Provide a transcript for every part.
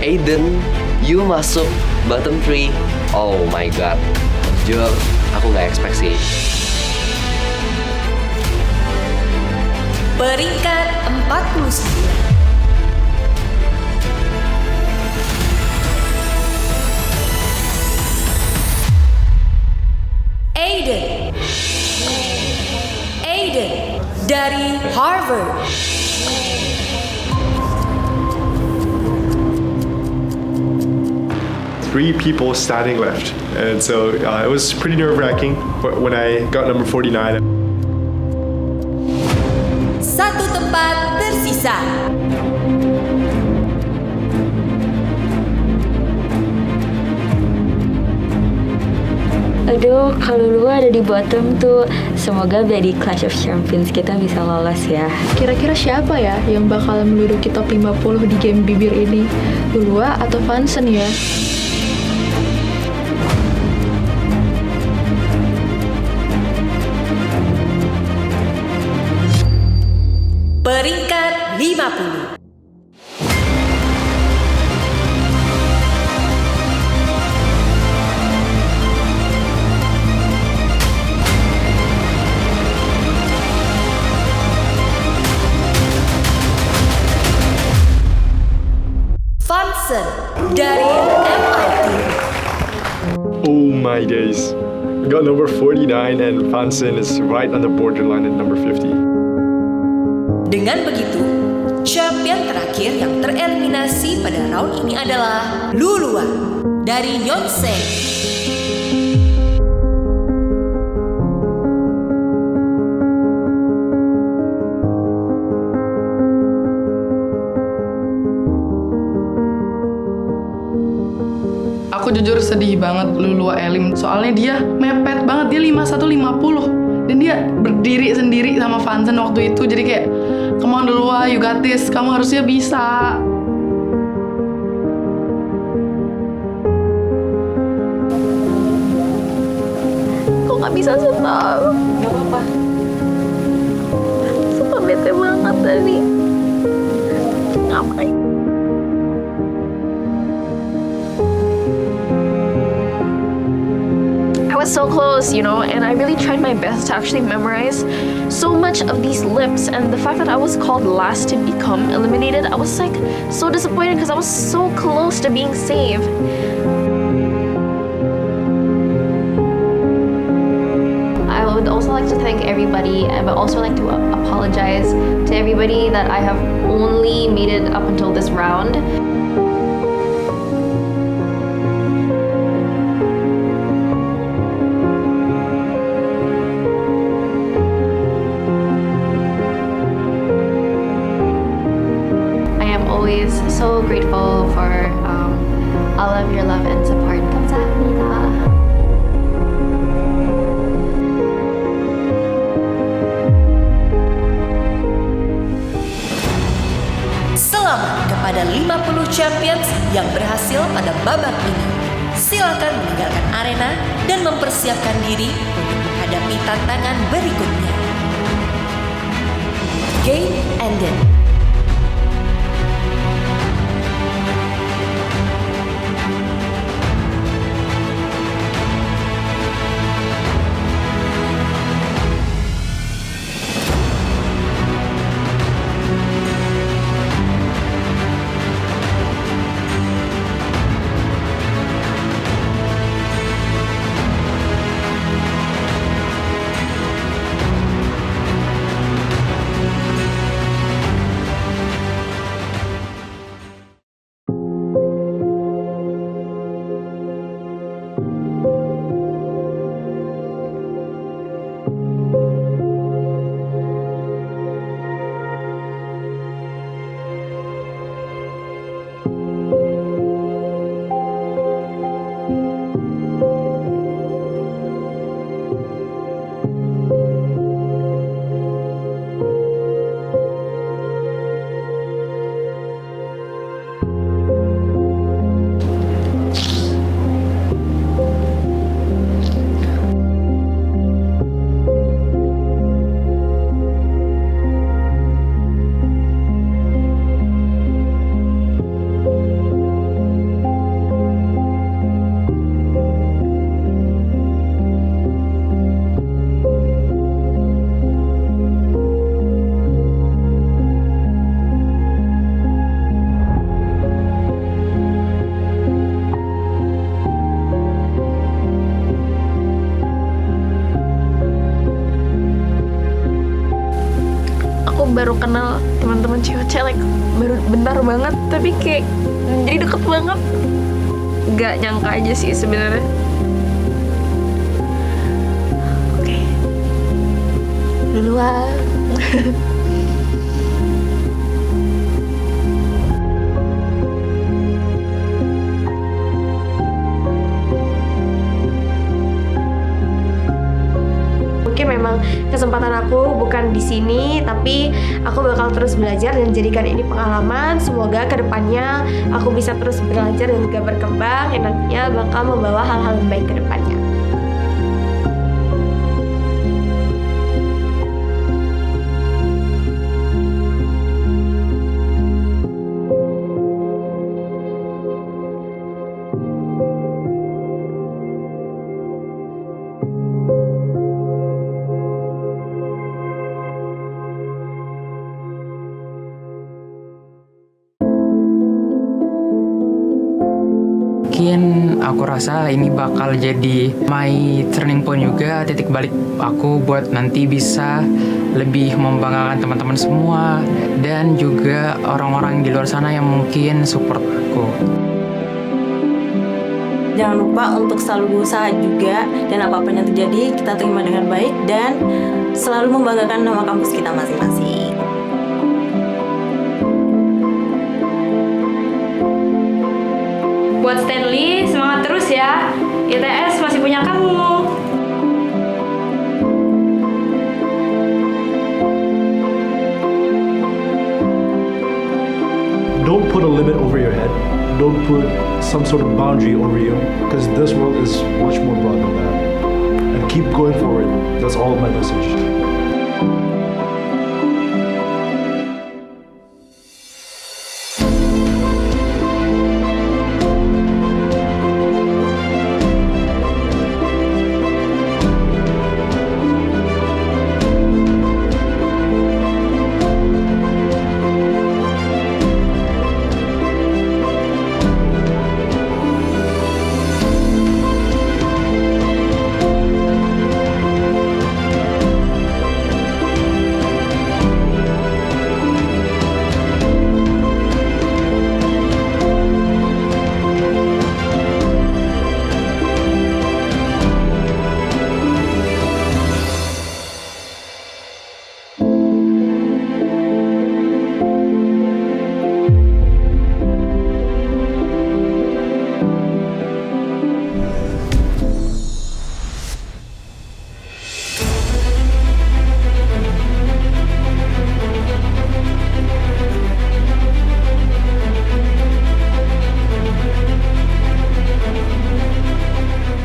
Aiden, you masuk bottom 3. Oh my god. Jujur, aku gak expect sih. Peringkat 49. Aiden dari Harvard. Three people standing left, and so it was pretty nerve-wracking when I got number 49. Satu tempat tersisa. Aduh, kalau lu ada di bottom tuh, semoga di Clash of Champions kita bisa lolos ya. Kira-kira siapa ya yang bakal menduduki top 50 di game bibir ini? Lulua atau Vansen ya? Peringkat 50. Vansen dari MIT. Oh my days. I got number 49 and Vansen is right on the borderline at number 50. Dengan begitu, champion terakhir yang tereliminasi pada round ini adalah Lulua dari Yonsei. Aku jujur sedih banget Lulua elim, soalnya dia mepet banget, dia 51-50 dan dia berdiri sendiri sama Vansen waktu itu, jadi kayak come on Lulua, you got this, kamu harusnya bisa. Kok gak bisa senang? Gak apa-apa. Sumpah bete banget tadi. Ngapain? I was so close, you know, and I really tried my best to actually memorize so much of these lips, and the fact that I was called last to become eliminated, I was like so disappointed because I was so close to being saved. I would also like to thank everybody. I would also like to apologize to everybody that I have only made it up until this round. Always so grateful for all of your love and support. 감사합니다. Selamat kepada 50 champions yang berhasil pada babak ini. Silakan meninggalkan arena dan mempersiapkan diri untuk menghadapi tantangan berikutnya. Game ended. kenal teman-teman cewek-cewek like, baru bentar banget, tapi kayak jadi deket banget. Gak nyangka aja sih sebenarnya. Oke. Duluan. Mungkin memang kesempatan aku bukan di sini, tapi aku bakal terus belajar dan jadikan ini pengalaman. Semoga kedepannya aku bisa terus belajar dan juga berkembang, yang nantinya bakal membawa hal-hal yang baik ke depannya. Mungkin aku rasa ini bakal jadi my turning point juga, titik balik aku buat nanti bisa lebih membanggakan teman-teman semua dan juga orang-orang di luar sana yang mungkin support aku. Jangan lupa untuk selalu berusaha juga, dan apapun yang terjadi kita terima dengan baik dan selalu membanggakan nama kampus kita masing-masing. Buat Stanley, semangat terus ya. ITS masih punya kamu. Don't put a limit over your head. Don't put some sort of boundary over you, because this world is much more broad than that. And keep going forward. That's all my message.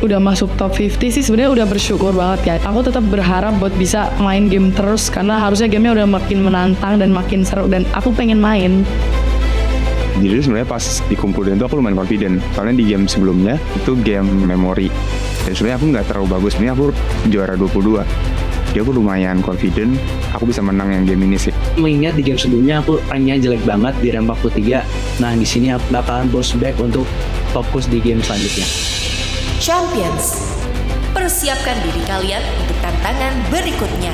Udah masuk top 50 sih sebenarnya udah bersyukur banget ya. Aku tetap berharap buat bisa main game terus karena harusnya gamenya udah makin menantang dan makin seru dan aku pengen main. Jadi sebenarnya pas dikumpulin itu aku lumayan confident. Soalnya di game sebelumnya itu game memori. Dan sebenarnya aku nggak terlalu bagus. Sebenarnya aku juara 22. Jadi aku lumayan confident. Aku bisa menang yang game ini sih. Mengingat di game sebelumnya aku ranknya jelek banget di rank 43. Nah di sini aku bakalan bounce back untuk fokus di game selanjutnya. Champions, persiapkan diri kalian untuk tantangan berikutnya.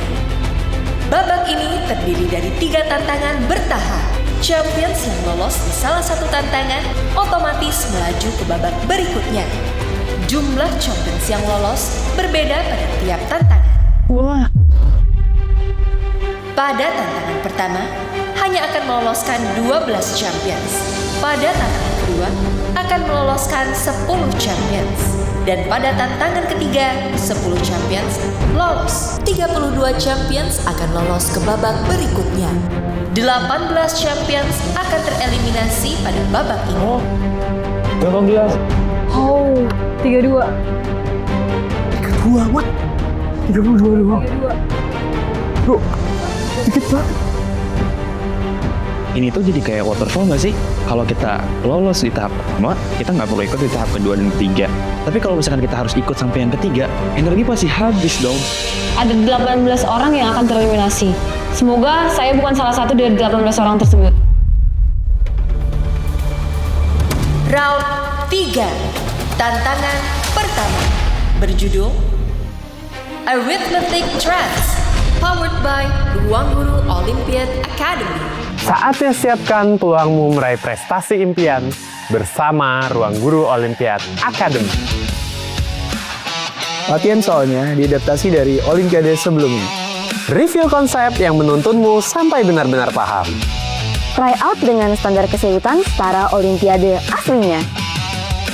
Babak ini terdiri dari 3 tantangan bertahap. Champions yang lolos di salah satu tantangan otomatis melaju ke babak berikutnya. Jumlah champions yang lolos berbeda pada tiap tantangan. Wah. Pada tantangan pertama, hanya akan meloloskan 12 champions. Pada tantangan kedua, akan meloloskan 10 champions. Dan pada tantangan ketiga, 10 champions lolos. 32 champions akan lolos ke babak berikutnya. 18 champions akan tereliminasi pada babak ini. 18. Oh, 32. 32, what? 32 doang. Bro, dikit banget. Ini tuh jadi kayak waterfall nggak sih? Kalau kita lolos di tahap pertama, kita nggak perlu ikut di tahap kedua dan ketiga. Tapi kalau misalkan kita harus ikut sampai yang ketiga, energi pasti habis dong. Ada 18 orang yang akan tereliminasi. Semoga saya bukan salah satu dari 18 orang tersebut. Round 3, tantangan pertama, berjudul Arithmetic Trance, powered by Ruang Guru Olympiad Academy. Saatnya siapkan peluangmu meraih prestasi impian bersama Ruang Guru Olympiad Academy. Latihan soalnya diadaptasi dari Olimpiade sebelumnya. Review konsep yang menuntunmu sampai benar-benar paham. Try out dengan standar kesulitan setara Olimpiade aslinya.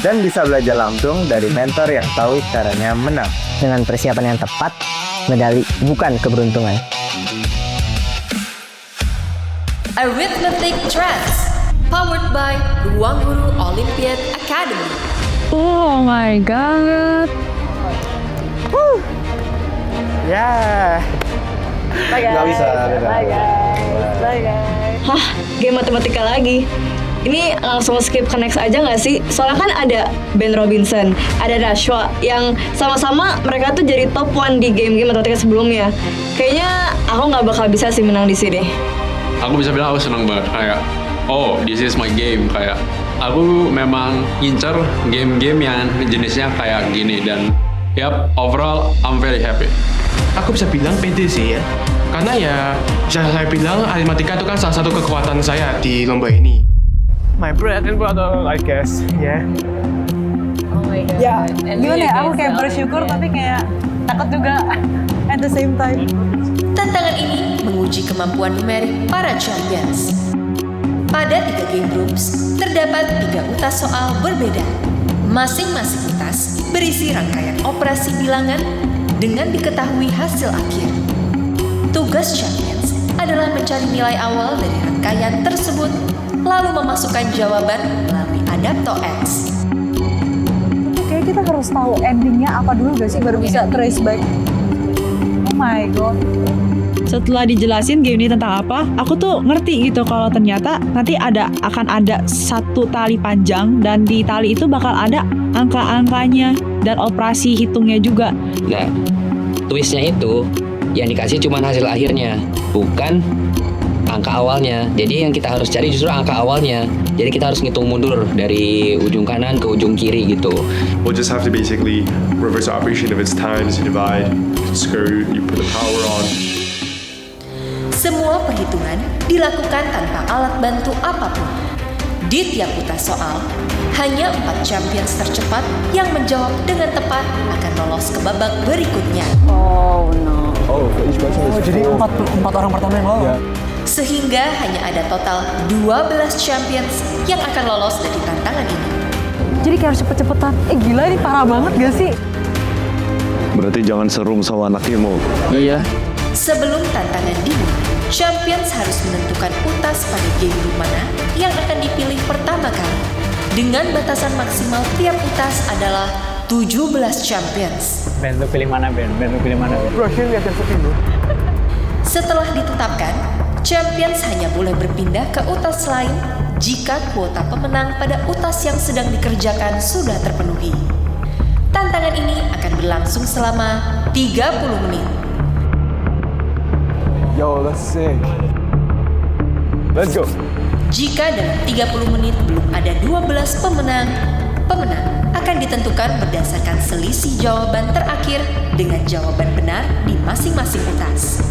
Dan bisa belajar langsung dari mentor yang tahu caranya menang. Dengan persiapan yang tepat, medali bukan keberuntungan. Arithmetic Trends, powered by Ruang Guru Olympiad Academy. Oh my god. Ya. Bye guys. Nggak bisa. Bye guys. Bye guys. Hah, game matematika lagi. Ini langsung skip ke next aja nggak sih? Soalnya kan ada Ben Robinson, ada Rashwa, yang sama-sama mereka tuh jadi top 1 di game-game matematika sebelumnya. Kayaknya aku nggak bakal bisa sih menang di sini. Aku bisa bilang aku senang banget, kayak oh this is my game, kayak aku memang ngincer game-game yang jenisnya kayak gini, dan overall I'm very happy. Aku bisa bilang pede sih ya, karena ya bisa saya bilang aritmatika itu kan salah satu kekuatan saya di lomba ini. My bread and butter, I guess, yeah. Oh my god. Ya, gimana ya, aku kayak bersyukur tapi kayak takut juga at the same time. Tantangan ini menguji kemampuan numerik para champions. Pada 3 game groups, terdapat 3 utas soal berbeda. Masing-masing utas berisi rangkaian operasi bilangan dengan diketahui hasil akhir. Tugas champions adalah mencari nilai awal dari rangkaian tersebut, lalu memasukkan jawaban melalui adapto X. Kayak kita harus tahu endingnya apa dulu gak sih baru bisa trace back. Oh my god. Setelah dijelasin game ini tentang apa, aku tuh ngerti gitu kalau ternyata nanti akan ada satu tali panjang dan di tali itu bakal ada angka-angkanya dan operasi hitungnya juga. Nah, twistnya itu yang dikasih cuma hasil akhirnya, bukan angka awalnya. Jadi yang kita harus cari justru angka awalnya. Jadi kita harus ngitung mundur dari ujung kanan ke ujung kiri gitu. We'll just have to basically reverse the operation of its times, you divide, square root, you put the power on. Semua perhitungan dilakukan tanpa alat bantu apapun. Di tiap utas soal, hanya 4 champions tercepat yang menjawab dengan tepat akan lolos ke babak berikutnya. Oh no. Oh, jadi 4 orang pertama yang lolos. Yeah. Sehingga hanya ada total 12 champions yang akan lolos dari tantangan ini. Jadi kayak harus cepet-cepetan. Gila ini parah banget gak sih? Berarti jangan serung sama anak ilmu. Iya. Sebelum tantangan dimulai, champions harus menentukan utas pada game group mana yang akan dipilih pertama kali. Dengan batasan maksimal tiap utas adalah 17 champions. Ben, lu pilih mana Ben? Ben, lu pilih mana Ben? Bro, sini lihat yang sepi lu. Setelah ditetapkan, champions hanya boleh berpindah ke utas lain jika kuota pemenang pada utas yang sedang dikerjakan sudah terpenuhi. Tantangan ini akan berlangsung selama 30 menit. Yo, that's sick. Let's go. Jika dalam 30 menit belum ada 12 pemenang akan ditentukan berdasarkan selisih jawaban terakhir dengan jawaban benar di masing-masing utas.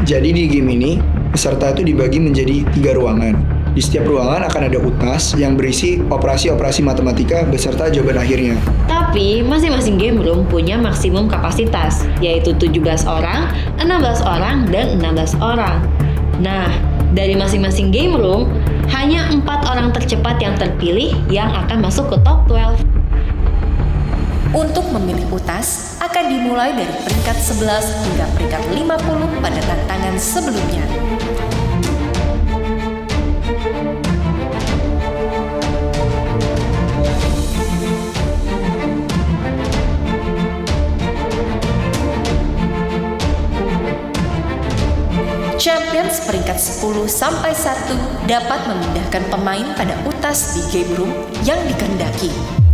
Jadi di game ini, peserta itu dibagi menjadi 3 ruangan. Di setiap ruangan akan ada utas yang berisi operasi-operasi matematika beserta jawaban akhirnya. Tapi masing-masing game room punya maksimum kapasitas, yaitu 17 orang, 16 orang, dan 16 orang. Nah, dari masing-masing game room, hanya 4 orang tercepat yang terpilih yang akan masuk ke top 12. Untuk memilih utas, akan dimulai dari peringkat 11 hingga peringkat 50 pada tantangan sebelumnya. Champions peringkat 10 sampai 1 dapat memindahkan pemain pada utas di game room yang dikehendaki.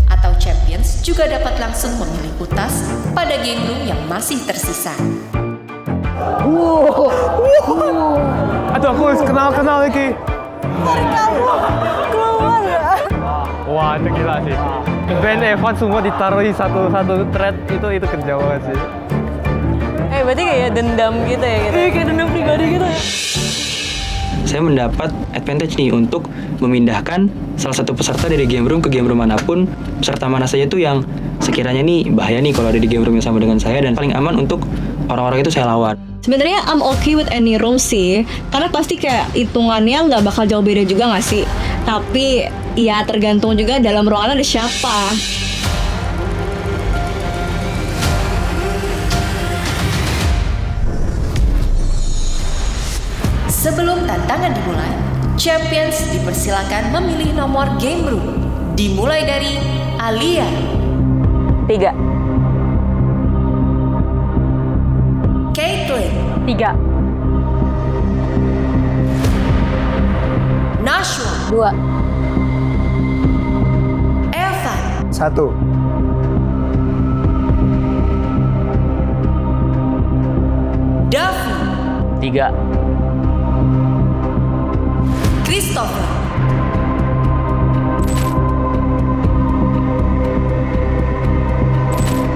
Atau champions juga dapat langsung memilih utas pada game room yang masih tersisa. Aduh, aku harus kenal lagi. Dari kamu keluar ya? Wah, itu gila sih. Ben Evan semua ditaruh di satu thread itu kerja banget sih. berarti kayak dendam gitu ya gitu. Kayak dendam pribadi gitu ya. Saya mendapat advantage nih untuk memindahkan salah satu peserta dari game room ke game room manapun. Peserta mana saja tuh yang sekiranya nih bahaya nih kalau ada di game room yang sama dengan saya, dan paling aman untuk orang-orang itu saya lawan. Sebenarnya I'm okay with any room sih, karena pasti kayak hitungannya nggak bakal jauh beda juga nggak sih. Tapi ya tergantung juga dalam ruangan ada siapa. Sebelum tantangan dimulai, Champions dipersilakan memilih nomor game room. Dimulai dari Alia. 3. Caitlin. 3. Nashwa. 2. Evan. 1. Davi. 3. Christopher.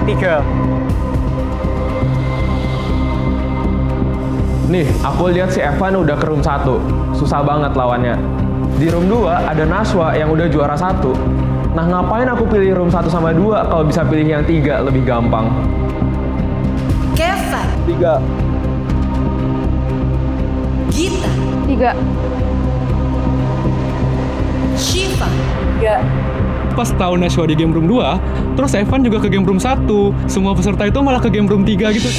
3. Nih, aku lihat si Evan udah ke room 1. Susah banget lawannya. Di room 2 ada Nashwa yang udah juara 1. Nah, ngapain aku pilih room 1 sama 2 kalau bisa pilih yang 3 lebih gampang? Kevin. 3. Gita. 3. Shiva. 3. Pas tahu Nashwa di game room 2, terus Evan juga ke game room 1. Semua peserta itu malah ke game room 3 gitu.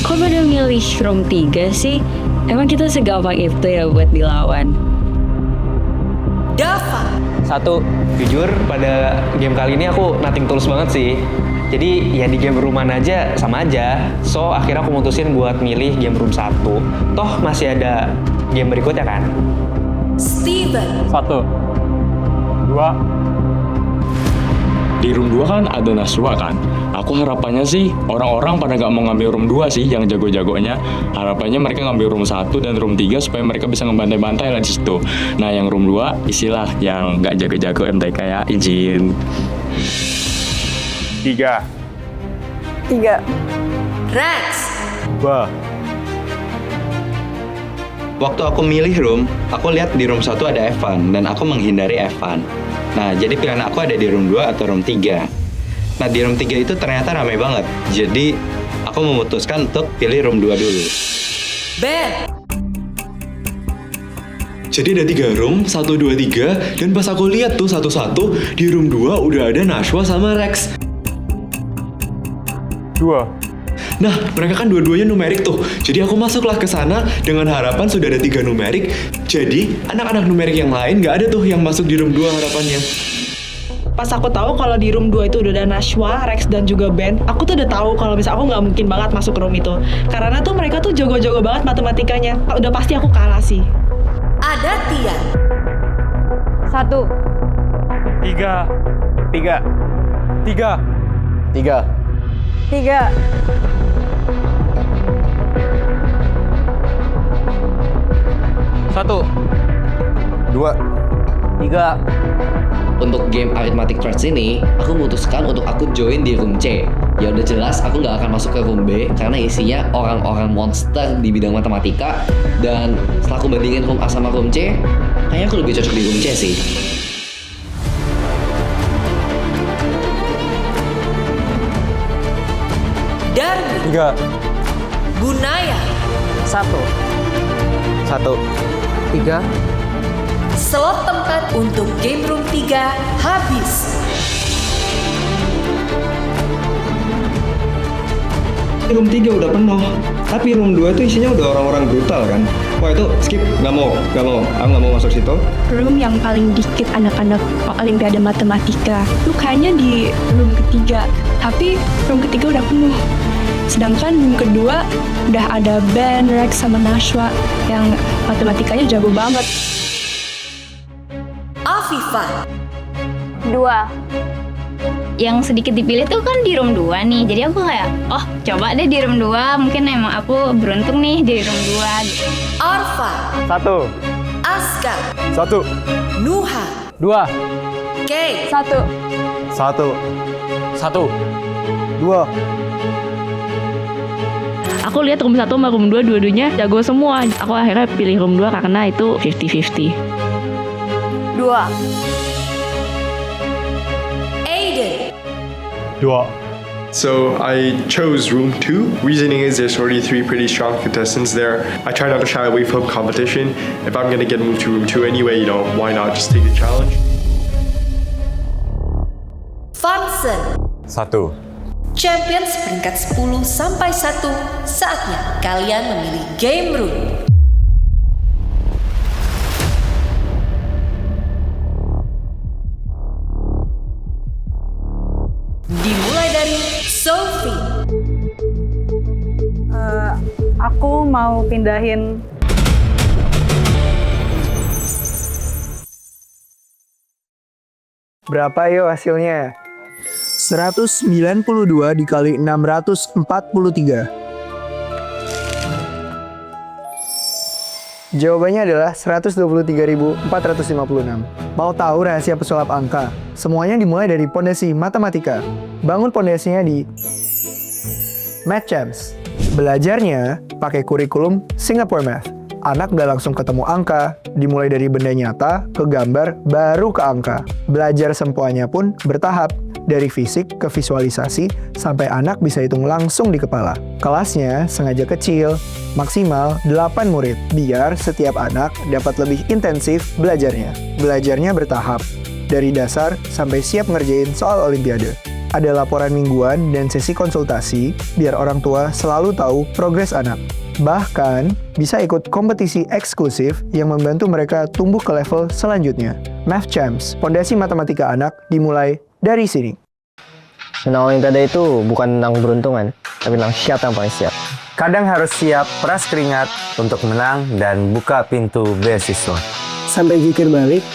Kok pada milih room 3 sih? Emang kita segampang itu ya buat dilawan? Dava. 1. Jujur pada game kali ini aku nothing tulus banget sih. Jadi ya di game rooman aja sama aja. So akhirnya aku mutusin buat milih game room 1. Toh masih ada game berikutnya kan? Steven. 1. 2. Di room 2 kan ada Nashwa kan. Aku harapannya sih orang-orang pada nggak mau ngambil room 2 sih yang jago-jagonya. Harapannya mereka ngambil room 1 dan room 3 supaya mereka bisa ngebantai-bantai lah di situ. Nah yang room 2 isilah yang nggak jago-jago MTK ya, izin. 3. 3. Rex. 2. Waktu aku milih room, aku lihat di room 1 ada Evan dan aku menghindari Evan. Nah, jadi pilihan aku ada di room 2 atau room 3. Nah, di room 3 itu ternyata ramai banget. Jadi, aku memutuskan untuk pilih room 2 dulu. Ben. Jadi ada 3 room, 1, 2, 3. Dan pas aku lihat tuh satu-satu, di room 2 udah ada Nashwa sama Rex. 2. Nah, mereka kan dua-duanya numerik tuh. Jadi aku masuklah ke sana dengan harapan sudah ada 3 numerik. Jadi, anak-anak numerik yang lain nggak ada tuh yang masuk di room 2 harapannya. Pas aku tahu kalau di room 2 itu udah ada Nashwa, Rex, dan juga Ben, aku tuh udah tahu kalau misalnya aku nggak mungkin banget masuk ke room itu. Karena tuh mereka tuh jago-jago banget matematikanya. Udah pasti aku kalah sih. Ada Tia. 1. 3. 3. 3. 3. 3. 1. 2. 3. Untuk game Arithmetic Traits ini, aku memutuskan untuk aku join di room C. Ya udah jelas aku nggak akan masuk ke room B karena isinya orang-orang monster di bidang matematika. Dan setelah aku bandingin room A sama room C, kayaknya aku lebih cocok di room C sih. Darmi. 3. Bunaya. 1. 1. 3. Slot tempat untuk game room 3 habis. Room 3 udah penuh, tapi room 2 itu isinya udah orang-orang brutal kan. Wah itu skip, nggak mau, aku nggak mau masuk situ. Room yang paling dikit anak-anak Olimpiade Matematika itu kayaknya di room ketiga, tapi room ketiga udah penuh. Sedangkan room kedua udah ada Ben, Rex, sama Nashwa yang matematikanya jago banget. Afifa. 2. Yang sedikit dipilih tuh kan di room 2 nih. Jadi aku kayak, oh coba deh di room 2. Mungkin emang aku beruntung nih di room 2. Arfa. 1. Aska. 1. Nuha. 2. Kay. 1. 1. 1. 2. Aku lihat room 1 sama room 2 dua-duanya jago semua. Aku akhirnya pilih room 2 karena itu 50-50. 2. Aiden. 2. So I chose room 2. Reasoning is there's already 3 pretty strong contestants there. I try not to shy away from competition. If I'm gonna get moved to room 2 anyway, why not just take the challenge? Funsen. 1. Champions peringkat 10 sampai 1. Saatnya kalian memilih game room. Dimulai dari Sophie. Aku mau pindahin Berapa yo hasilnya? 192 dikali 643. Jawabannya adalah 123.456. Mau tahu rahasia pesulap angka? Semuanya dimulai dari pondasi matematika. Bangun pondasinya di Math Champs. Belajarnya pakai kurikulum Singapore Math. Anak udah langsung ketemu angka, dimulai dari benda nyata, ke gambar, baru ke angka. Belajar sempoanya pun bertahap, dari fisik ke visualisasi, sampai anak bisa hitung langsung di kepala. Kelasnya sengaja kecil, maksimal 8 murid, biar setiap anak dapat lebih intensif belajarnya. Belajarnya bertahap, dari dasar sampai siap ngerjain soal olimpiade. Ada laporan mingguan dan sesi konsultasi, biar orang tua selalu tahu progres anak. Bahkan, bisa ikut kompetisi eksklusif yang membantu mereka tumbuh ke level selanjutnya. Math Champs, pondasi matematika anak dimulai dari sini. Menang Olimpiade itu bukan tentang keberuntungan, tapi tentang siapa yang paling siap. Kadang harus siap peras keringat untuk menang dan buka pintu beasiswa. Sampai zikir balik,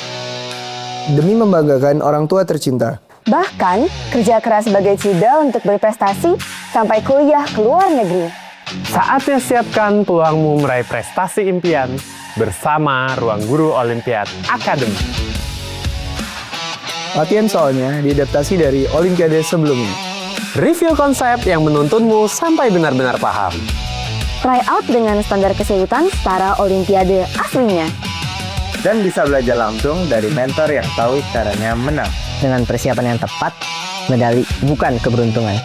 demi membanggakan orang tua tercinta. Bahkan, kerja keras sebagai cida untuk berprestasi sampai kuliah ke luar negeri. Saatnya siapkan peluangmu meraih prestasi impian bersama Ruang Guru Olimpiad Academy. Latihan soalnya diadaptasi dari Olimpiade sebelumnya. Review konsep yang menuntunmu sampai benar-benar paham. Try out dengan standar kesulitan setara Olimpiade aslinya. Dan bisa belajar langsung dari mentor yang tahu caranya menang. Dengan persiapan yang tepat, medali bukan keberuntungan.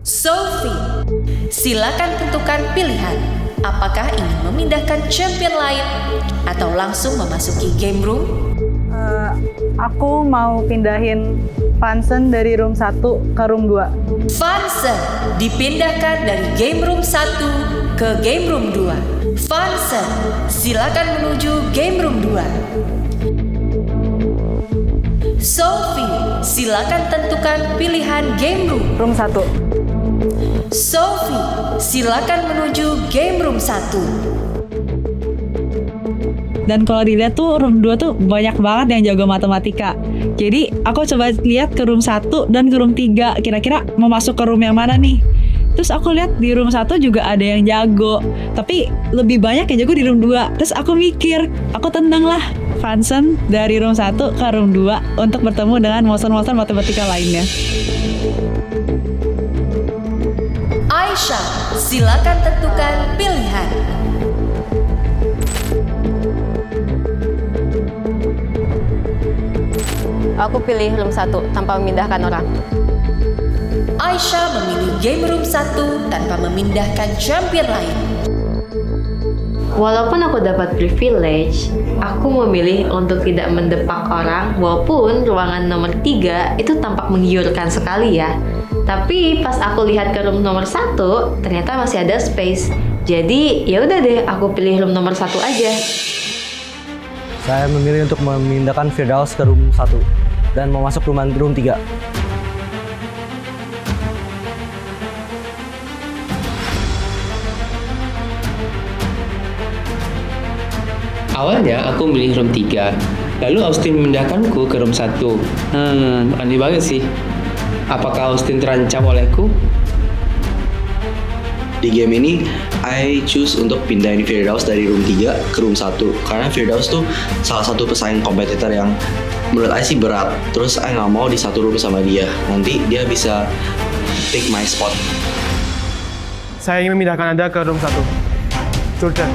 Sophie, silakan tentukan pilihan. Apakah ingin memindahkan champion lain atau langsung memasuki game room? Aku mau pindahin Funsen dari room 1 ke room 2. Funsen dipindahkan dari game room 1 ke game room 2. Funsen, silakan menuju game room 2. Sophie, silakan tentukan pilihan game room. Room 1. Sophie, silakan menuju game room 1. Dan kalau dilihat tuh room 2 tuh banyak banget yang jago matematika. Jadi aku coba lihat ke room 1 dan ke room 3. Kira-kira mau masuk ke room yang mana nih? Terus aku lihat di room 1 juga ada yang jago. Tapi lebih banyak yang jago di room 2. Terus aku mikir, aku tendang lah Funsen dari room 1 ke room 2 untuk bertemu dengan monster-monster matematika lainnya. Aisyah, silakan tentukan pilihan. Aku pilih room 1 tanpa memindahkan orang. Aisyah memilih game room 1 tanpa memindahkan champion lain. Walaupun aku dapat privilege, aku memilih untuk tidak mendepak orang walaupun ruangan nomor 3 itu tampak menggiurkan sekali ya. Tapi pas aku lihat ke room nomor 1, ternyata masih ada space. Jadi ya udah deh, aku pilih room nomor 1 aja. Saya memilih untuk memindahkan Firdaus ke room 1 dan mau masuk room 3. Awalnya aku milih room 3, lalu Austin memindahkanku ke room 1. Aneh banget sih. Apakah Austin terancam olehku? Di game ini, I choose untuk pindahin Firdaus dari room 3 ke room 1. Karena Firdaus tuh salah satu pesaing kompetitor yang menurut I sih berat. Terus I nggak mau di satu room sama dia. Nanti dia bisa take my spot. Saya ingin memindahkan Anda ke room 1. Jordan.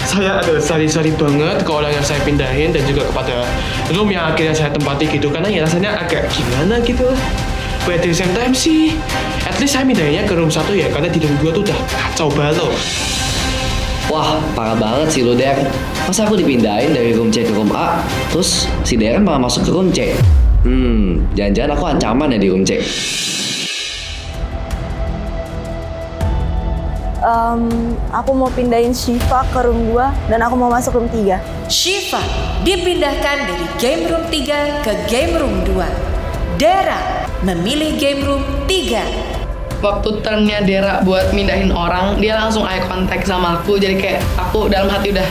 Saya ada sorry banget ke orang yang saya pindahin dan juga kepada room yang akhirnya saya tempati gitu, karena ya rasanya agak gimana gitu. But at the same time sih, at least saya pindahinnya ke room 1 ya, karena di room 2 tuh udah kacau balau. Wah, parah banget sih lo, Der. Masa aku dipindahin dari room C ke room A, terus si Darren malah masuk ke room C? Jangan-jangan aku ancaman ya di room C. Aku mau pindahin Shiva ke room 2 dan aku mau masuk room 3. Shiva dipindahkan dari game room 3 ke game room 2. Dara memilih game room 3. Waktu turnnya Dera buat mindahin orang, dia langsung eye contact sama aku. Jadi kayak aku dalam hati udah,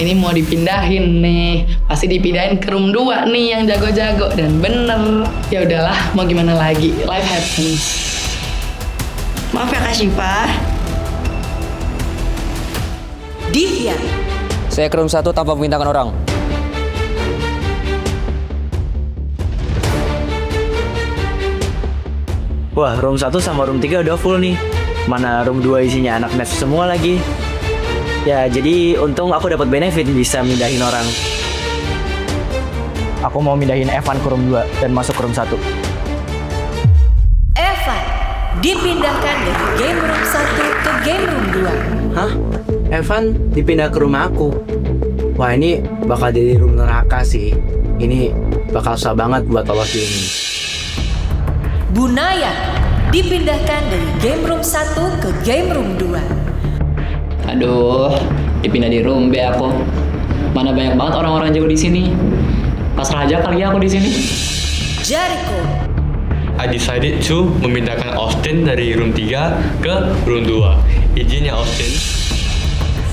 ini mau dipindahin nih. Pasti dipindahin ke room 2 nih yang jago-jago. Dan bener, ya udahlah, mau gimana lagi, life happens. Maaf ya Kak Shiva. Divya. Saya ke room 1 tanpa memindahkan orang. Wah, room 1 sama room 3 udah full nih. Mana room 2 isinya anak mes semua lagi. Ya, jadi untung aku dapat benefit bisa mindahin orang. Aku mau mindahin Evan ke room 2 dan masuk ke room 1. Evan dipindahkan dari game room 1 ke game room 2. Hah? Evan dipindah ke rumah aku. Wah, ini bakal jadi room neraka sih. Ini bakal susah banget buat lolos di ini. Bunaya dipindahkan dari game room 1 ke game room 2. Aduh, dipindah di room B aku. Mana banyak banget orang-orang jago di sini. Pasrah aja kali ya aku di sini. Jericho. I decided to memindahkan Austin dari room 3 ke room 2. Izin ya Austin.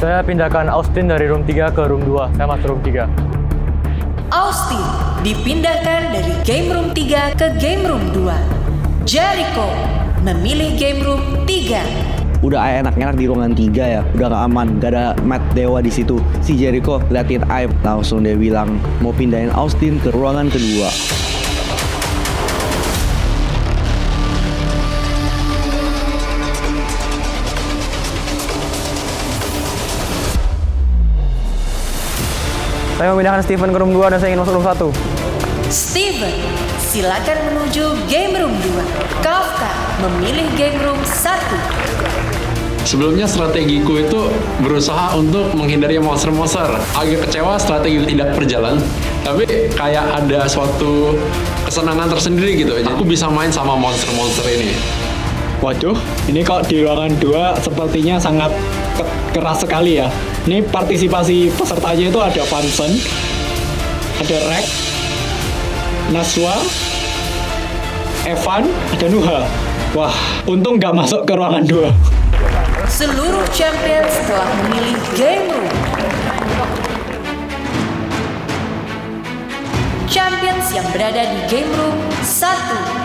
Saya pindahkan Austin dari room 3 ke room 2. Saya masuk room 3. Austin dipindahkan dari game room 3 ke game room 2. Jericho memilih game room 3. Udah enak-enak di ruangan 3 ya, udah gak aman, gak ada Matt Dewa di situ. Si Jericho liatin Aib, langsung dia bilang mau pindahin Austin ke ruangan kedua. Saya memindahkan Steven ke room 2 dan saya ingin masuk room 1. Steven, silakan menuju game room 2. Kafka memilih game room 1. Sebelumnya strategiku itu berusaha untuk menghindari monster-monster. Agak kecewa strategi tidak berjalan, tapi kayak ada suatu kesenangan tersendiri gitu. Jadi aku bisa main sama monster-monster ini. Waduh, ini kok di ruangan 2 sepertinya sangat keras sekali ya. Ini partisipasi pesertanya itu ada Vanson, ada Rek, Naswa, Evan, ada Nuha. Wah, untung nggak masuk ke ruangan 2. Seluruh champions telah memilih game room. Champions yang berada di game room 1.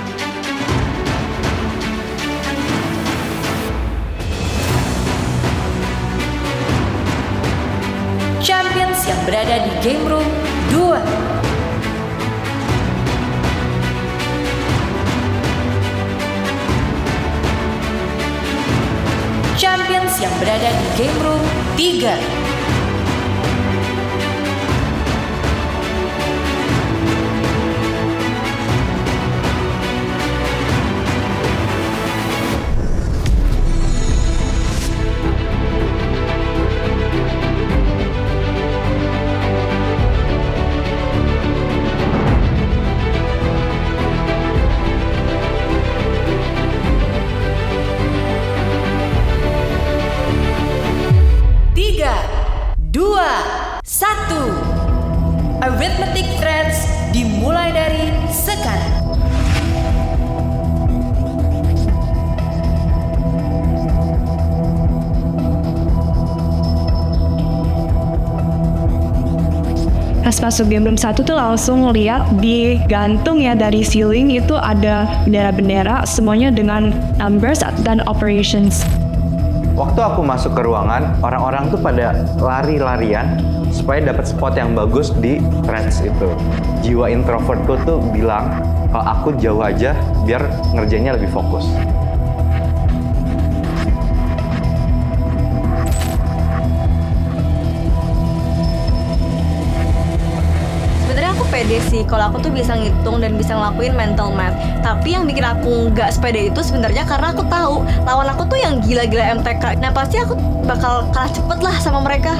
Champions yang berada di game room 2. Champions yang berada di game room 3. pas masuk game room 1 tuh langsung lihat di gantung ya dari ceiling itu ada bendera-bendera semuanya dengan numbers dan operations. Waktu aku masuk ke ruangan, orang-orang tuh pada lari-larian supaya dapat spot yang bagus di threads itu. Jiwa introvertku tuh bilang kalau aku jauh aja biar ngerjainnya lebih fokus. Sebenarnya aku pede sih kalau aku tuh bisa ngitung dan bisa ngelakuin mental math. Tapi yang bikin aku nggak sepede itu sebenarnya karena aku tahu lawan aku tuh yang gila-gila MTK. Nah pasti aku bakal kalah cepet lah sama mereka.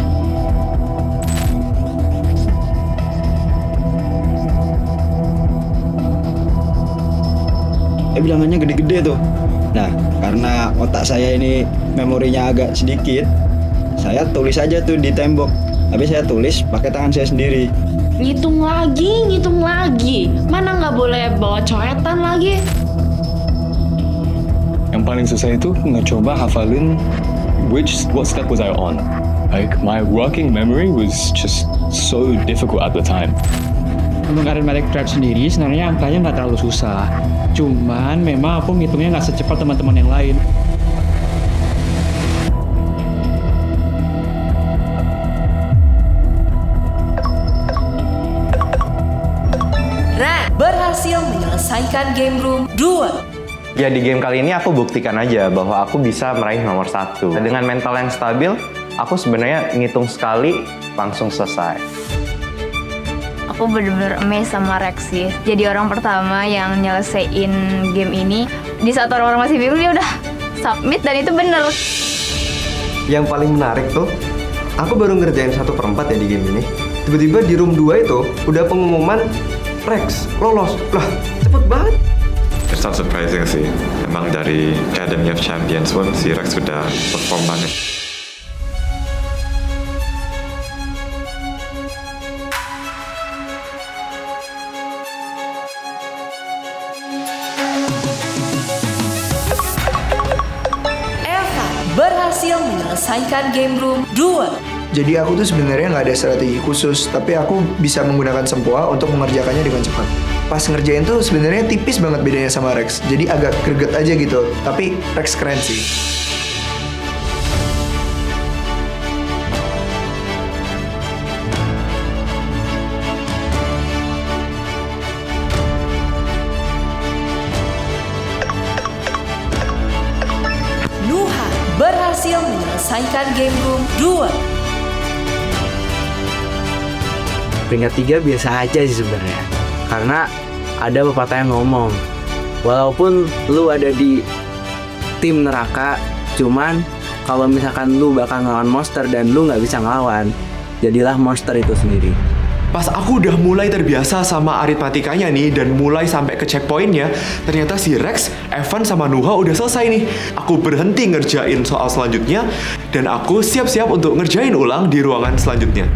Bilangannya gede-gede tuh. Nah, karena otak saya ini memorinya agak sedikit, saya tulis aja tuh di tembok. Tapi saya tulis pakai tangan saya sendiri. Ngitung lagi. Mana nggak boleh bawa coetan lagi. Yang paling susah itu ngecoba hafalin what step was I on. Like my working memory was just so difficult at the time. Untuk arithmetic trap sendiri sebenarnya angkanya nggak terlalu susah. Cuman memang aku ngitungnya nggak secepat teman-teman yang lain. Ran berhasil menyelesaikan game room 2. Ya di game kali ini aku buktikan aja bahwa aku bisa meraih nomor 1. Dengan mental yang stabil, aku sebenarnya ngitung sekali langsung selesai. Aku bener-bener amazed sama Rex sih. Jadi orang pertama yang nyelesain game ini. Di saat orang-orang masih bingung, dia udah submit dan itu bener. Yang paling menarik tuh, aku baru ngerjain 1/4 ya di game ini. Tiba-tiba di room 2 itu udah pengumuman Rex lolos. Lah, cepet banget. It's not surprising sih. Emang dari Academy of Champions pun si Rex sudah perform banget. Berhasil menyelesaikan game room 2. Jadi aku tuh sebenarnya nggak ada strategi khusus, tapi aku bisa menggunakan sempoa untuk mengerjakannya dengan cepat. Pas ngerjain tuh sebenarnya tipis banget bedanya sama Rex, jadi agak greget aja gitu. Tapi Rex keren sih. Nuha berhasil menyelesaikan game room 2. Peringkat 3 biasa aja sih sebenarnya. Karena ada pepatah yang ngomong, walaupun lu ada di tim neraka, cuman kalau misalkan lu bakal ngelawan monster dan lu nggak bisa ngelawan, jadilah monster itu sendiri. Pas aku udah mulai terbiasa sama aritmatikanya nih dan mulai sampai ke checkpointnya, ternyata si Rex, Evan, sama Nuha udah selesai nih. Aku berhenti ngerjain soal selanjutnya dan aku siap-siap untuk ngerjain ulang di ruangan selanjutnya.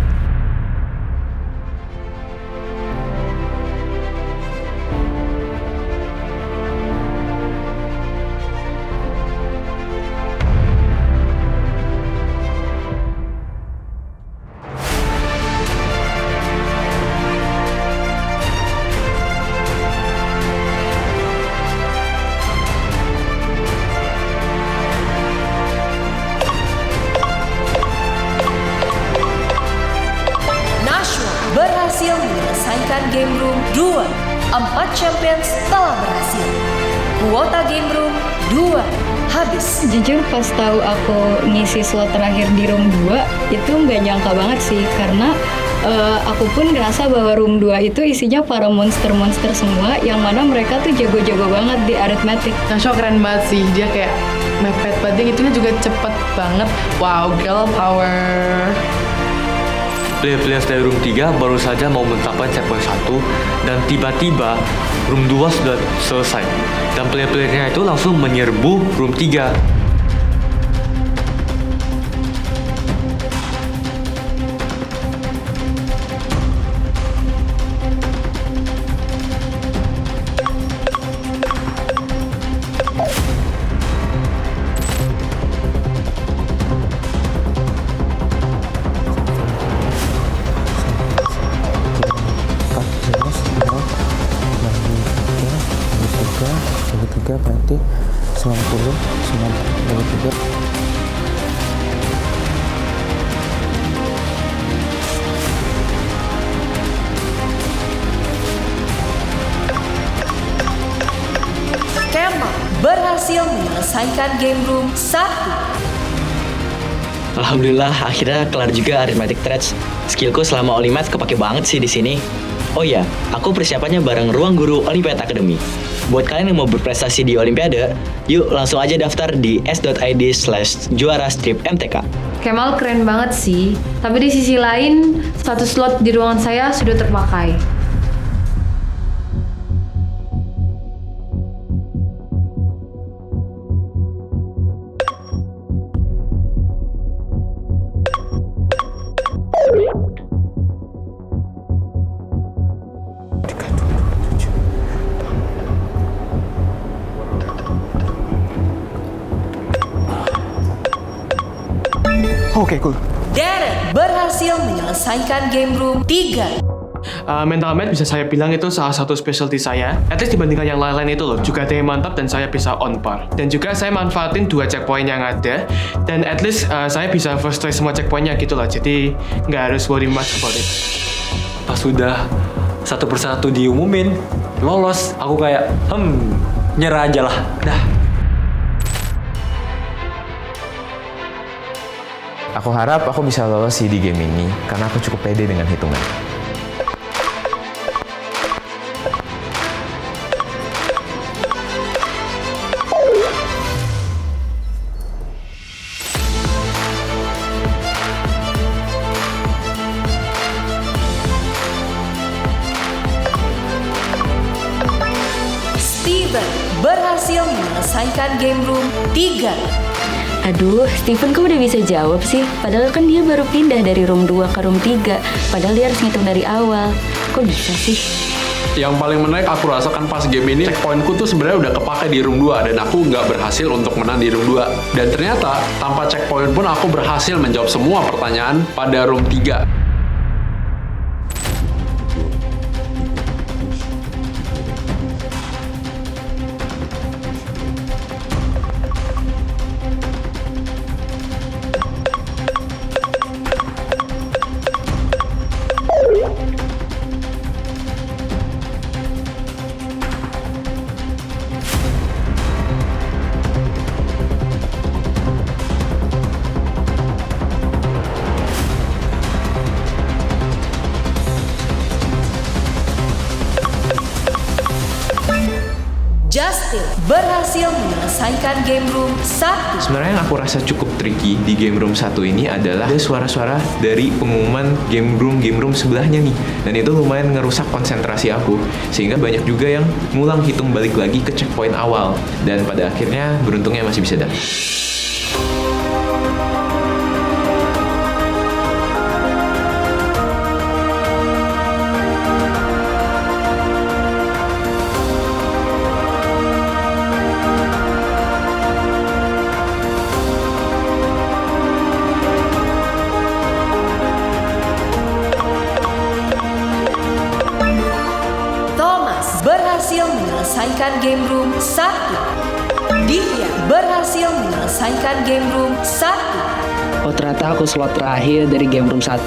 Berhasil menyelesaikan game room 2. 4 champions telah berhasil. Kuota game room 2 habis. Jujur pas tahu aku ngisi slot terakhir di room 2 itu nggak nyangka banget sih, karena aku pun ngerasa bahwa room 2 itu isinya para monster-monster semua yang mana mereka tuh jago-jago banget di arithmetic. Nashua keren banget sih, dia kayak mepet banget, hitungnya juga cepet banget. Wow, girl power. Player-player dari room 3 baru saja mau mencapai checkpoint 1 dan tiba-tiba room 2 sudah selesai. Dan player-playernya itu langsung menyerbu room 3. bagi 3 berarti 90, 90 bagi 3. Kemal berhasil menyelesaikan game room 1. Alhamdulillah, akhirnya kelar juga Arithmetic Threads. Skillku selama Olimath kepake banget sih di sini. Oh iya, aku persiapannya bareng Ruang Guru Olympiad Academy. Buat kalian yang mau berprestasi di Olimpiade, yuk langsung aja daftar di s.id/juara-mtk. Kemal keren banget sih, tapi di sisi lain, satu slot di ruangan saya sudah terpakai. Oke, cool. Darren berhasil menyelesaikan game room 3. Mental math bisa saya bilang itu salah satu specialty saya. At least dibandingkan yang lain-lain itu loh, juga ada yang mantap dan saya bisa on par. Dan juga saya manfaatin 2 checkpoint yang ada, dan at least saya bisa first try semua checkpointnya gitu loh. Jadi nggak harus worry much about it. Pas sudah satu persatu diumumin lolos, aku kayak nyerah aja lah, dah. Aku harap aku bisa lolos sih di game ini karena aku cukup pede dengan hitungan. Steven berhasil menyelesaikan game room 3. Aduh, Steven kok udah bisa jawab sih? Padahal kan dia baru pindah dari room 2 ke room 3. Padahal dia harus ngitung dari awal. Kok bisa sih? Yang paling menarik aku rasakan pas game ini, checkpointku tuh sebenarnya udah kepake di room 2 dan aku nggak berhasil untuk menang di room 2. Dan ternyata tanpa checkpoint pun aku berhasil menjawab semua pertanyaan pada room 3. Justin berhasil menyelesaikan game room 1. Sebenarnya yang aku rasa cukup tricky di game room 1 ini adalah ada suara-suara dari pengumuman game room sebelahnya nih. Dan itu lumayan ngerusak konsentrasi aku. Sehingga banyak juga yang ngulang hitung balik lagi ke checkpoint awal. Dan pada akhirnya beruntungnya masih bisa dapet. Berhasil menyelesaikan game room 1. Dia berhasil menyelesaikan game room 1. Oh ternyata aku slot terakhir dari game room 1.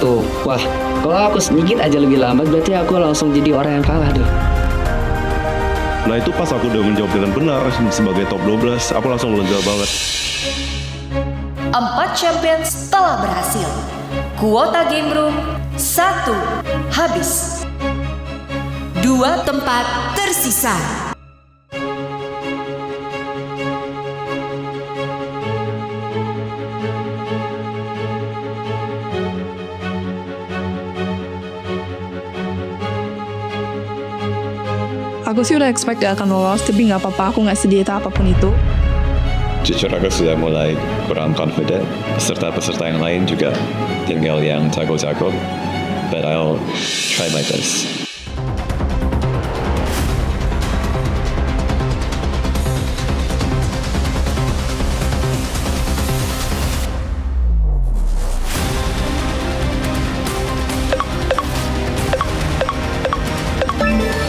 Wah, kalau aku sedikit aja lebih lambat berarti aku langsung jadi orang yang kalah deh. Nah itu pas aku udah menjawab dengan benar sebagai top 12, aku langsung lega banget. 4 champions telah berhasil. Kuota game room 1 habis. 2 tempat tersisa. Aku sih udah expect gak akan lolos, tapi gak apa-apa, aku gak sedih apapun itu. Jujur aku sudah mulai kurang confident. Peserta-peserta yang lain juga tinggal yang jago-jago. But I'll try my best.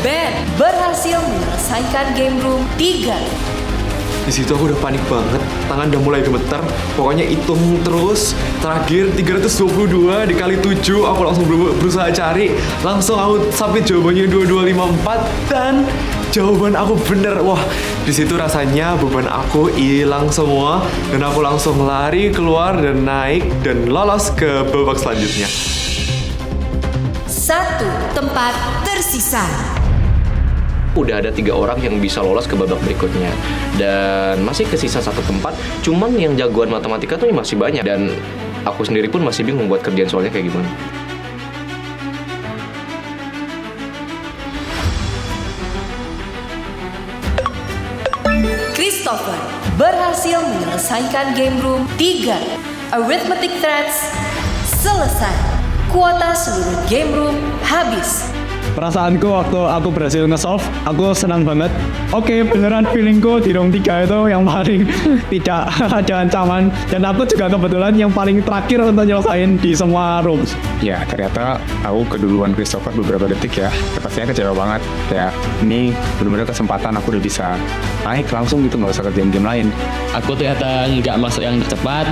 Ben berhasil menyelesaikan game room 3. Di situ aku udah panik banget, tangan udah mulai gemeter. Pokoknya hitung terus, terakhir 322 dikali 7, aku langsung berusaha cari. Langsung aku submit jawabannya 2254 dan jawaban aku bener. Wah, di situ rasanya beban aku hilang semua dan aku langsung lari keluar dan naik dan lolos ke babak selanjutnya. 1 tempat tersisa. Udah ada 3 orang yang bisa lolos ke babak berikutnya dan masih kesisa 1 tempat. Cuman yang jagoan matematika tuh masih banyak dan aku sendiri pun masih bingung buat kerjaan soalnya kayak gimana. Christopher berhasil menyelesaikan game room 3. Arithmetic threads selesai. Kuota seluruh game room habis. Perasaanku waktu aku berhasil nge-solve, aku senang banget. Oke, beneran feelingku di room 3 itu yang paling tidak ada ancaman. Dan aku juga kebetulan yang paling terakhir untuk nyelesain di semua rooms. Ya, ternyata aku keduluan Christopher beberapa detik ya. Pastinya kecewa banget. Ya, ini benar-benar kesempatan aku udah bisa naik langsung gitu, nggak usah kerjain game lain. Aku ternyata nggak masuk yang tercepat.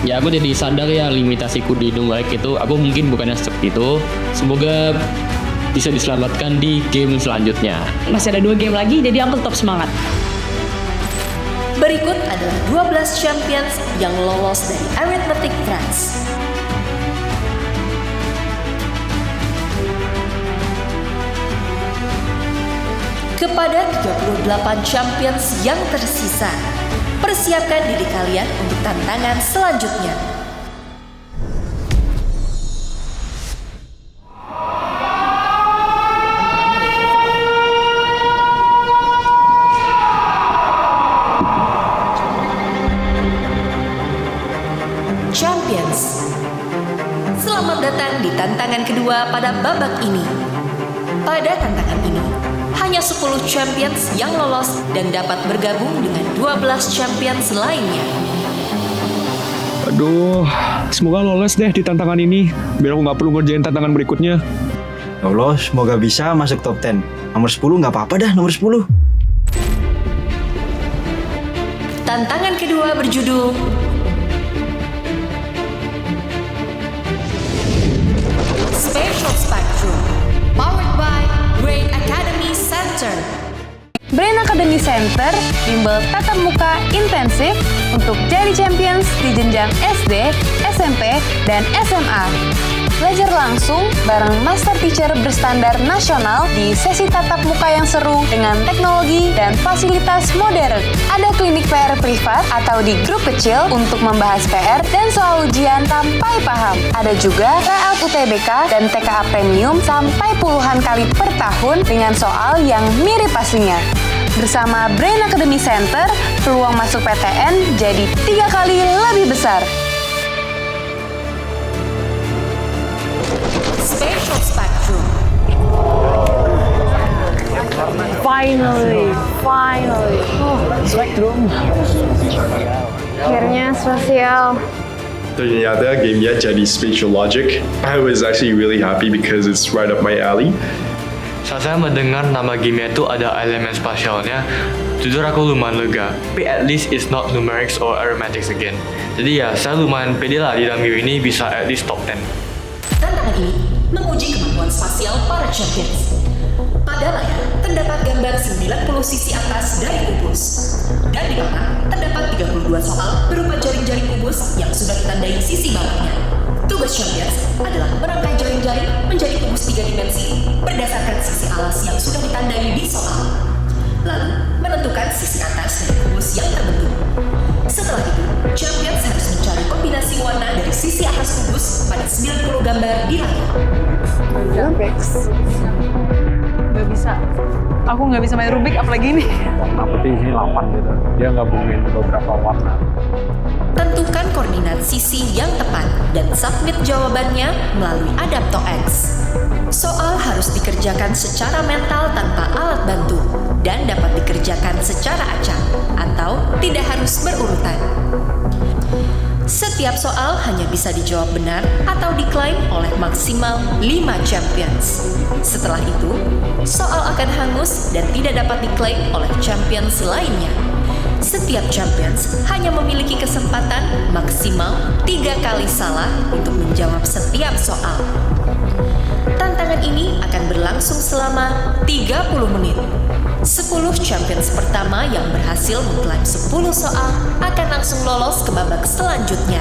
Ya aku jadi sadar ya limitasiku di Numeric itu. Aku mungkin bukan yang secepat itu. Semoga bisa diselamatkan di game selanjutnya. Masih ada 2 game lagi, jadi aku tetap semangat. Berikut adalah 12 champions yang lolos dari Arithmetic Threads. Kepada 38 champions yang tersisa, persiapkan diri kalian untuk tantangan selanjutnya. Champions, selamat datang di tantangan kedua pada babak ini. Pada tantangan ini, hanya 10 champions yang lolos dan dapat bergabung dengan 12 champions lainnya. Aduh, semoga lolos deh di tantangan ini, biar aku nggak perlu ngerjain tantangan berikutnya. Lolos, semoga bisa masuk top 10. Nomor 10 nggak apa-apa dah, nomor 10. Tantangan kedua berjudul Spatial Spectrum, powered by Brain Academy Center. Brain Academy Center bimbel tatap muka intensif untuk jadi champions di jenjang SD, SMP, dan SMA. Belajar langsung bareng master teacher berstandar nasional di sesi tatap muka yang seru dengan teknologi dan fasilitas modern. Ada klinik PR privat atau di grup kecil untuk membahas PR dan soal ujian sampai paham. Ada juga tryout UTBK dan TKA Premium sampai puluhan kali per tahun dengan soal yang mirip aslinya. Bersama Brain Academy Center, peluang masuk PTN jadi 3 kali lebih besar. Spatial Spectrum. Finally. Spectrum. Akhirnya spasial. Ternyata gamenya jadi Spatial Logic. I was actually really happy because it's right up my alley. Saat saya mendengar nama gamenya itu ada elemen spasialnya, jujur aku lumayan lega. Tapi at least it's not numerics or arithmetics again. Jadi ya, saya lumayan pede lah di dalam game ini bisa at least top 10. Tantangan ini menguji kemampuan spasial para champions. Pada layar terdapat gambar 90 sisi atas dari kubus. Dan di bawah terdapat 32 soal berupa jaring-jaring kubus yang sudah ditandai sisi bawahnya. Tugas champions adalah merangkai jaring-jaring menjadi kubus 3 dimensi berdasarkan sisi alas yang sudah ditandai di soal. Lalu menentukan sisi atas dari kubus yang terbentuk. Setelah itu, champions harus mencari kombinasi warna dari sisi atas kubus pada 90 gambar di layar. Gak bisa. Aku nggak bisa main Rubik apalagi ini. Warna putih ini 8 gitu. Dia gabungin beberapa warna. Tentukan koordinat sisi yang tepat dan submit jawabannya melalui Adapto-X. Soal harus dikerjakan secara mental tanpa alat bantu dan dapat dikerjakan secara acak atau tidak harus berurutan. Setiap soal hanya bisa dijawab benar atau diklaim oleh maksimal 5 champions. Setelah itu, soal akan hangus dan tidak dapat diklaim oleh champions lainnya. Setiap champions hanya memiliki kesempatan maksimal 3 kali salah untuk menjawab setiap soal. Tantangan ini akan berlangsung selama 30 menit. 10 champions pertama yang berhasil mengklaim 10 soal akan langsung lolos ke babak selanjutnya.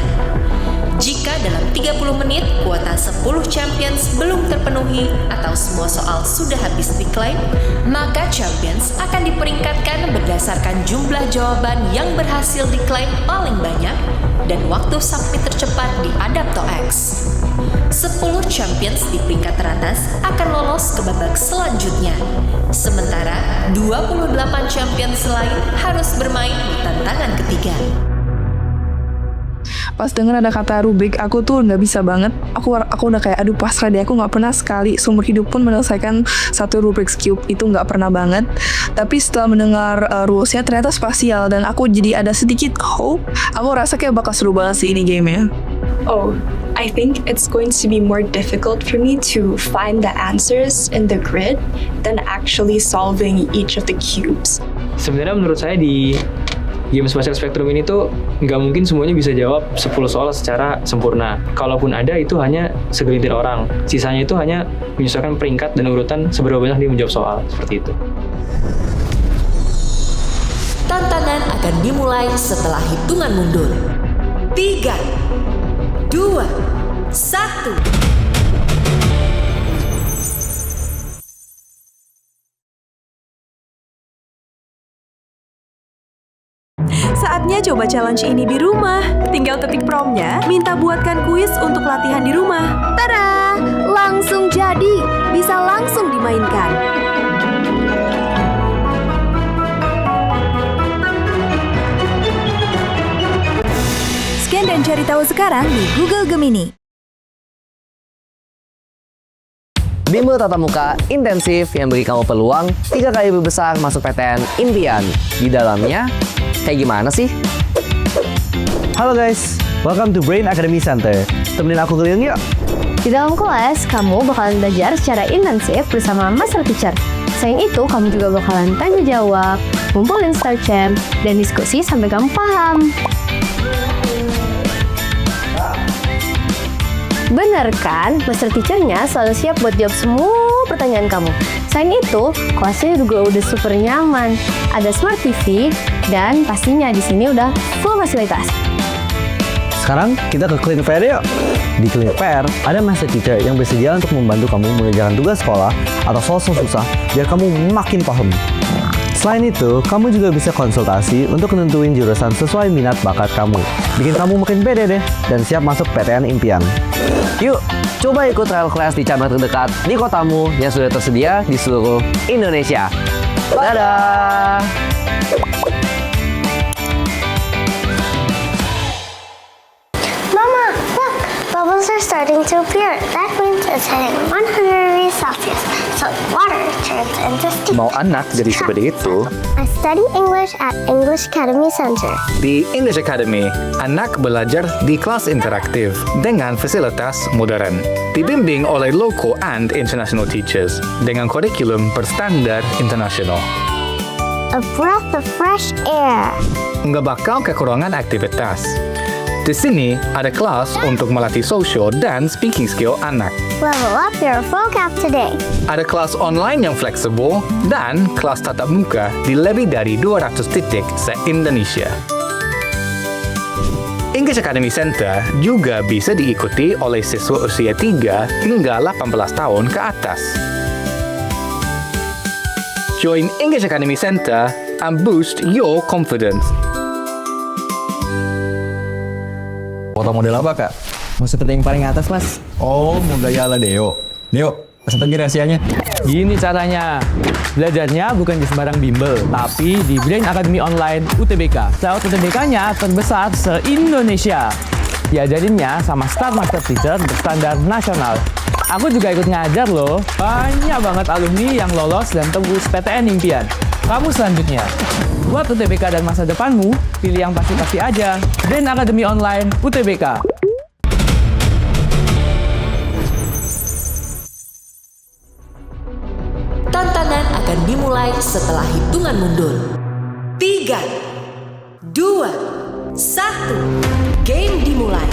Jika dalam 30 menit kuota 10 champions belum terpenuhi atau semua soal sudah habis diklaim, maka champions akan diperingkatkan berdasarkan jumlah jawaban yang berhasil diklaim paling banyak dan waktu submit tercepat di Adapto X. 10 champions di peringkat teratas akan lolos ke babak selanjutnya. Sementara 28 champions lain harus bermain di tantangan ketiga. Pas denger ada kata Rubik, aku tuh nggak bisa banget. Aku udah kayak aduh pasrah deh. Aku nggak pernah sekali seumur hidup pun menyelesaikan satu Rubik's Cube, itu nggak pernah banget. Tapi setelah mendengar rulesnya ternyata spasial dan aku jadi ada sedikit hope. Aku rasa kayak bakal seru banget sih ini gamenya. Oh, I think it's going to be more difficult for me to find the answers in the grid than actually solving each of the cubes. Sebenarnya menurut saya di game Spatial Spectrum ini tuh nggak mungkin semuanya bisa jawab 10 soal secara sempurna. Kalaupun ada itu hanya segelintir orang. Sisanya itu hanya menyesuaikan peringkat dan urutan seberapa banyak dia menjawab soal. Seperti itu. Tantangan akan dimulai setelah hitungan mundur. 3, 2, 1. Saatnya coba challenge ini di rumah. Tinggal ketik promptnya, minta buatkan kuis untuk latihan di rumah. Tada! Langsung jadi, bisa langsung dimainkan. Scan dan cari tahu sekarang di Google Gemini. Bimbel tatap muka intensif yang beri kamu peluang 3 kali lebih besar masuk PTN impian. Di dalamnya, kayak gimana sih? Halo guys, welcome to Brain Academy Center. Temenin aku keliling yuk. Di dalam kelas, kamu bakalan belajar secara intensif bersama Master Teacher. Selain itu, kamu juga bakalan tanya jawab, ngumpulin Star Champ, dan diskusi sampai kamu paham. Bener kan? Master Teacher-nya selalu siap buat jawab semua pertanyaan kamu. Selain itu, kelasnya juga udah super nyaman. Ada Smart TV, dan pastinya di sini udah full fasilitas. Sekarang kita ke Clean Fair yuk. Di Clean Fair, ada Master Teacher yang bersedia untuk membantu kamu mengerjakan tugas sekolah atau soal susah biar kamu makin paham. Selain itu, kamu juga bisa konsultasi untuk nentuin jurusan sesuai minat bakat kamu. Bikin kamu makin pede deh dan siap masuk PTN impian. Yuk, coba ikut trial class di cabang terdekat di kotamu yang sudah tersedia di seluruh Indonesia. Dadah! Mama, look! Bubbles are starting to appear. That means it's hitting 100 degrees Celsius. So water turns into steam. Mau anak jadi seperti itu? I study English at English Academy Center. Di English Academy, anak belajar di kelas interaktif dengan fasilitas modern. Dibimbing oleh local and international teachers dengan kurikulum berstandar internasional. A breath of fresh air. Nggak bakal kekurangan aktivitas. Di sini ada kelas untuk melatih social dan speaking skill anak. Level up your vocab today. Ada kelas online yang fleksibel dan kelas tatap muka di lebih dari 200 titik se-Indonesia. English Academy Center juga bisa diikuti oleh siswa usia 3 hingga 18 tahun ke atas. Join English Academy Center and boost your confidence. Foto model apa kak? Mau seperti yang paling atas mas. Oh, mau gaya ala Deo. Deo, pesan lagi rahasianya. Gini caranya. Belajarnya bukan di sembarang bimbel, tapi di Brain Academy Online UTBK. Cloud UTBK-nya terbesar se-Indonesia. Diajarinnya sama Star Master Teacher berstandar nasional. Aku juga ikut ngajar loh. Banyak banget alumni yang lolos dan tembus PTN impian. Kamu selanjutnya. Buat UTBK dan masa depanmu, pilih yang pasti-pasti aja. Brain Academy Online UTBK. Tantangan dimulai setelah hitungan mundur. 3, 2, 1, game dimulai.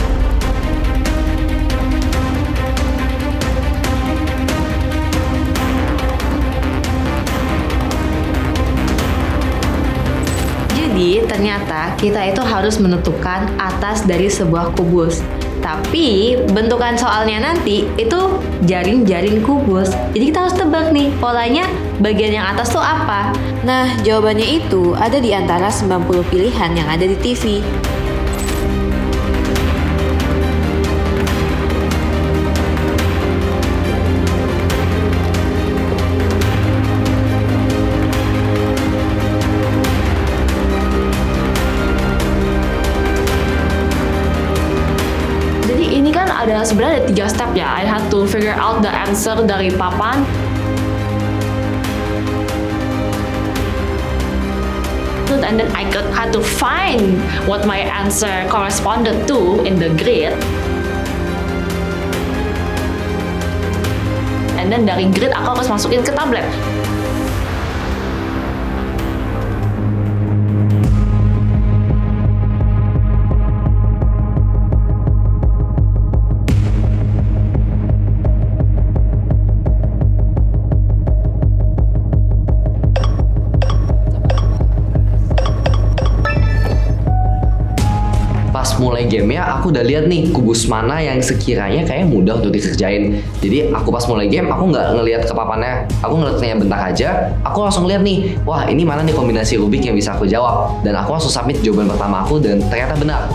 Jadi ternyata kita itu harus menentukan atas dari sebuah kubus. Tapi bentukan soalnya nanti itu jaring-jaring kubus. Jadi kita harus tebak nih polanya bagian yang atas tuh apa. Nah jawabannya itu ada di antara 90 pilihan yang ada di TV. Sebenarnya ada 3 step ya. I had to figure out the answer dari papan. And then I had to find what my answer corresponded to in the grid. And then dari grid aku harus masukin ke tablet. Mulai gamenya aku udah lihat nih kubus mana yang sekiranya kayak mudah untuk dikerjain. Jadi aku pas mulai game aku nggak ngelihat ke papannya, aku ngeliatnya bentar aja. Aku langsung lihat nih, wah ini mana nih kombinasi Rubik yang bisa aku jawab. Dan aku langsung submit jawaban pertama aku dan ternyata benar.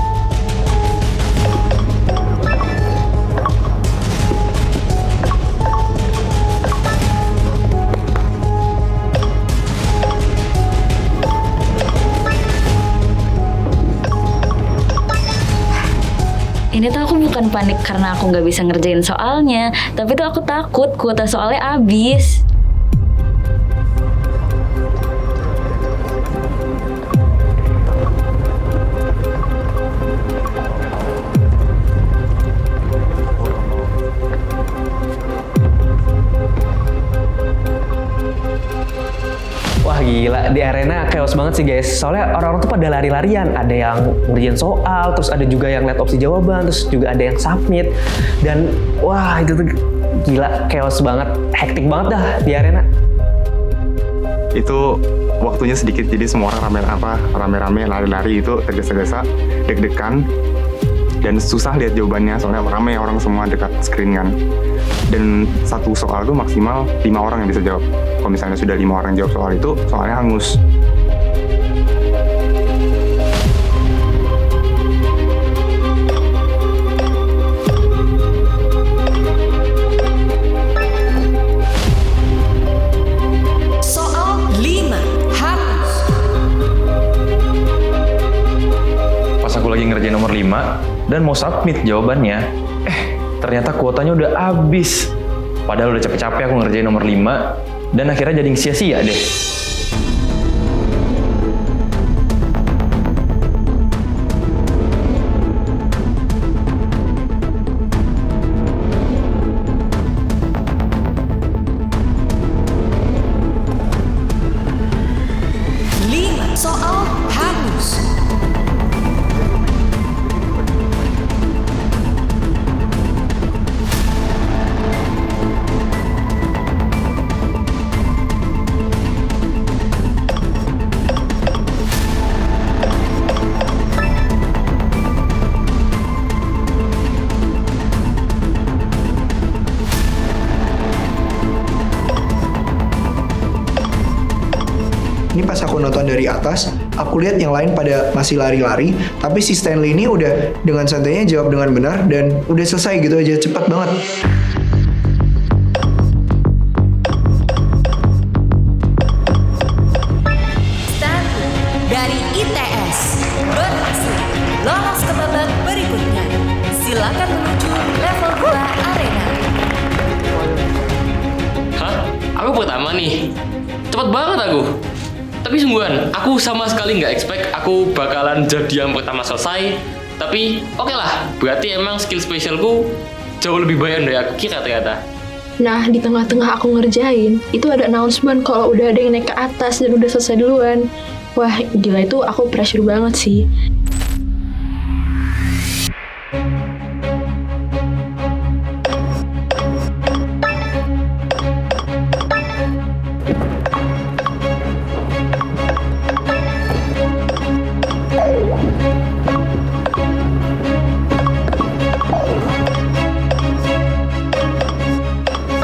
Ini tuh aku bukan panik karena aku nggak bisa ngerjain soalnya, tapi tuh aku takut kuota soalnya habis. Wah gila, di arena chaos banget sih guys. Soalnya orang-orang tuh pada lari-larian. Ada yang ngerjain soal, terus ada juga yang lihat opsi jawaban, terus juga ada yang submit. Dan wah itu tuh gila, chaos banget, hektik banget dah di arena. Itu waktunya sedikit, jadi semua orang rame-rame lari-lari itu tergesa-gesa, deg-degan, dan susah lihat jawabannya soalnya rame orang semua dekat screen kan. Dan satu soal tuh maksimal 5 orang yang bisa jawab. Kalau misalnya sudah 5 orang jawab soal itu, soalnya hangus. Soal 5, hangus. Pas aku lagi ngerjain nomor 5 dan mau submit jawabannya, ternyata kuotanya udah habis. Padahal udah capek-capek aku ngerjain nomor 5 dan akhirnya jadi sia-sia deh. Soal hangus. Ini pas aku nonton dari atas, aku lihat yang lain pada masih lari-lari, tapi si Stanley ini udah dengan santainya jawab dengan benar dan udah selesai gitu aja, cepat banget. Stanley dari ITS berhasil lolos ke babak berikutnya. Silakan menuju level 2 arena. Hah? Aku pertama nih. Cepet banget aku. Tapi sungguhan, aku sama sekali nggak expect aku bakalan jadi yang pertama selesai. Tapi oke lah, berarti emang skill spesialku jauh lebih banyak dari aku kira ternyata. Nah, di tengah-tengah aku ngerjain, itu ada announcement kalau udah ada yang naik ke atas dan udah selesai duluan. Wah, gila itu aku pressure banget sih.